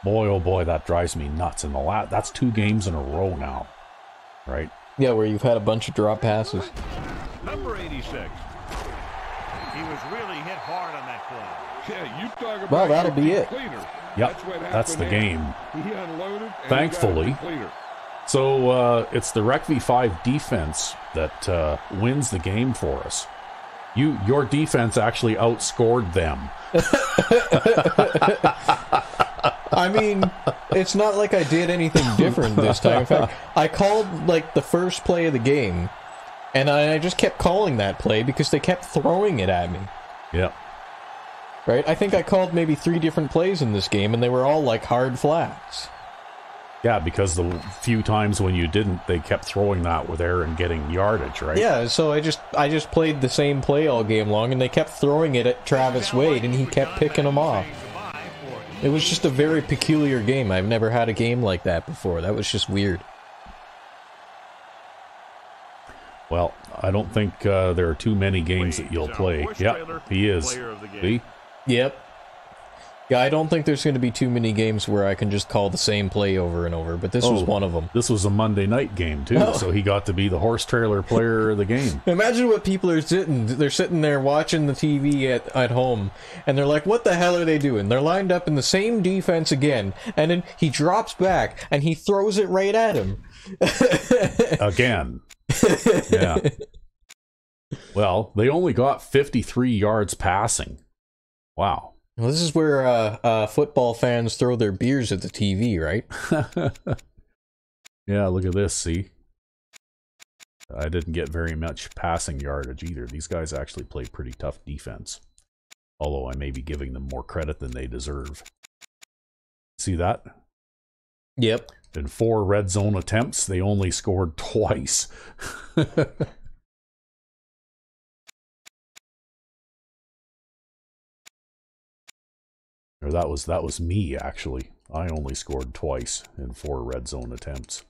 boy, oh boy, that drives me nuts. And that's 2 games in a row now, right? Yeah, where you've had a bunch of drop passes. Number 86. He was really hit hard on that play. Yeah, you talk about Well, that'll your be deep it. cleaner. Yep, what that's the happened there. game. He unloaded and Thankfully. he got a deep cleaner. So it's the Rec V5 defense that wins the game for us. Your defense actually outscored them. I mean, it's not like I did anything different this time. In fact, I called like the first play of the game, and I just kept calling that play because they kept throwing it at me. Yeah. Right? I think I called maybe 3 different plays in this game, and they were all like hard flats. Yeah, because the few times when you didn't, they kept throwing that with air and getting yardage, right? Yeah, so I just played the same play all game long, and they kept throwing it at Travis Wade, and he kept picking them off. It was just a very peculiar game. I've never had a game like that before. That was just weird. Well, I don't think there are too many games that you'll play. Yeah, he is. See? Yep. Yeah, I don't think there's going to be too many games where I can just call the same play over and over, but this was one of them. This was a Monday night game, too, so he got to be the horse trailer player of the game. Imagine what people are they're sitting there watching the TV at home, and they're like, what the hell are they doing? They're lined up in the same defense again, and then he drops back, and he throws it right at him. Again. Yeah. Well, they only got 53 yards passing. Wow. Well, this is where football fans throw their beers at the TV, right? Yeah, look at this, see? I didn't get very much passing yardage either. These guys actually play pretty tough defense. Although I may be giving them more credit than they deserve. See that? Yep. In 4 red zone attempts, they only scored twice. Or that was me, actually. I only scored twice in 4 red zone attempts.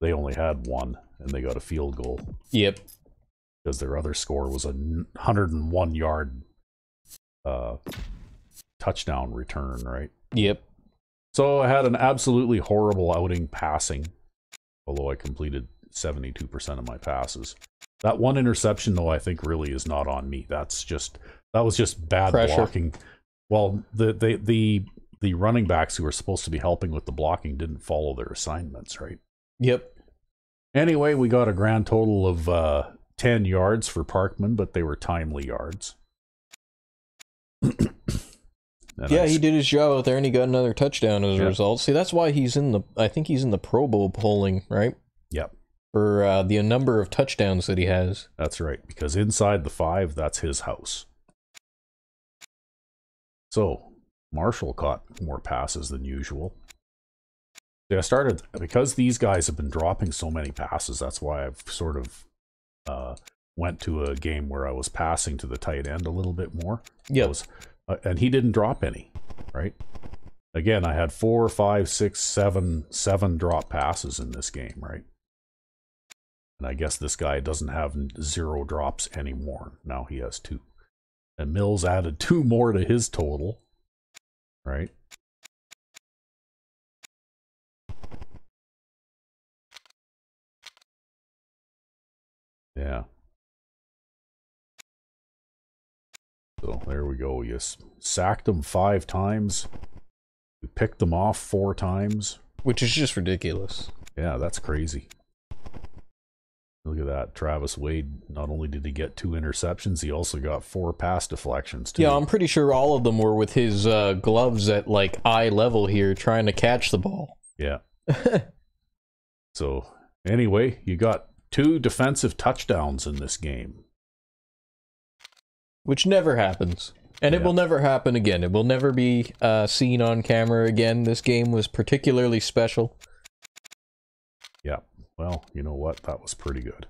They only had 1, and they got a field goal. Yep. Because their other score was a 101-yard touchdown return, right? Yep. So I had an absolutely horrible outing passing, although I completed 72% of my passes. That 1 interception, though, I think really is not on me. That was just bad Pressure. blocking. Well, the running backs who were supposed to be helping with the blocking didn't follow their assignments, right? Yep. Anyway, we got a grand total of 10 yards for Parkman, but they were timely yards. Yeah, he did his job out there, and he got another touchdown as a result. See, that's why I think he's in the Pro Bowl polling, right? Yep. For the number of touchdowns that he has. That's right, because inside the 5, that's his house. So, Marshall caught more passes than usual. Yeah, I started, because these guys have been dropping so many passes, that's why I've sort of went to a game where I was passing to the tight end a little bit more. Yeah. And he didn't drop any, right? Again, I had 4, 5, 6, 7 drop passes in this game, right? And I guess this guy doesn't have 0 drops anymore. Now he has 2. And Mills added 2 more to his total, right? Yeah. So there we go. You sacked them 5 times. We picked them off 4 times. Which is just ridiculous. Yeah, that's crazy. Look at that. Travis Wade, not only did he get 2 interceptions, he also got 4 pass deflections, too. Yeah, I'm pretty sure all of them were with his gloves at, like, eye level here, trying to catch the ball. Yeah. So, anyway, you got 2 defensive touchdowns in this game. Which never happens. And it will never happen again. It will never be seen on camera again. This game was particularly special. Yeah. Well, you know what? That was pretty good.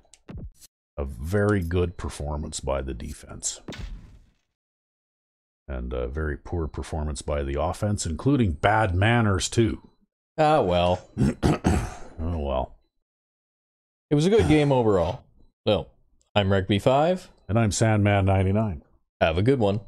A very good performance by the defense. And a very poor performance by the offense, including bad manners, too. Ah, well. Oh, well. It was a good game overall. So, I'm Rugby5. And I'm Sandman99. Have a good one.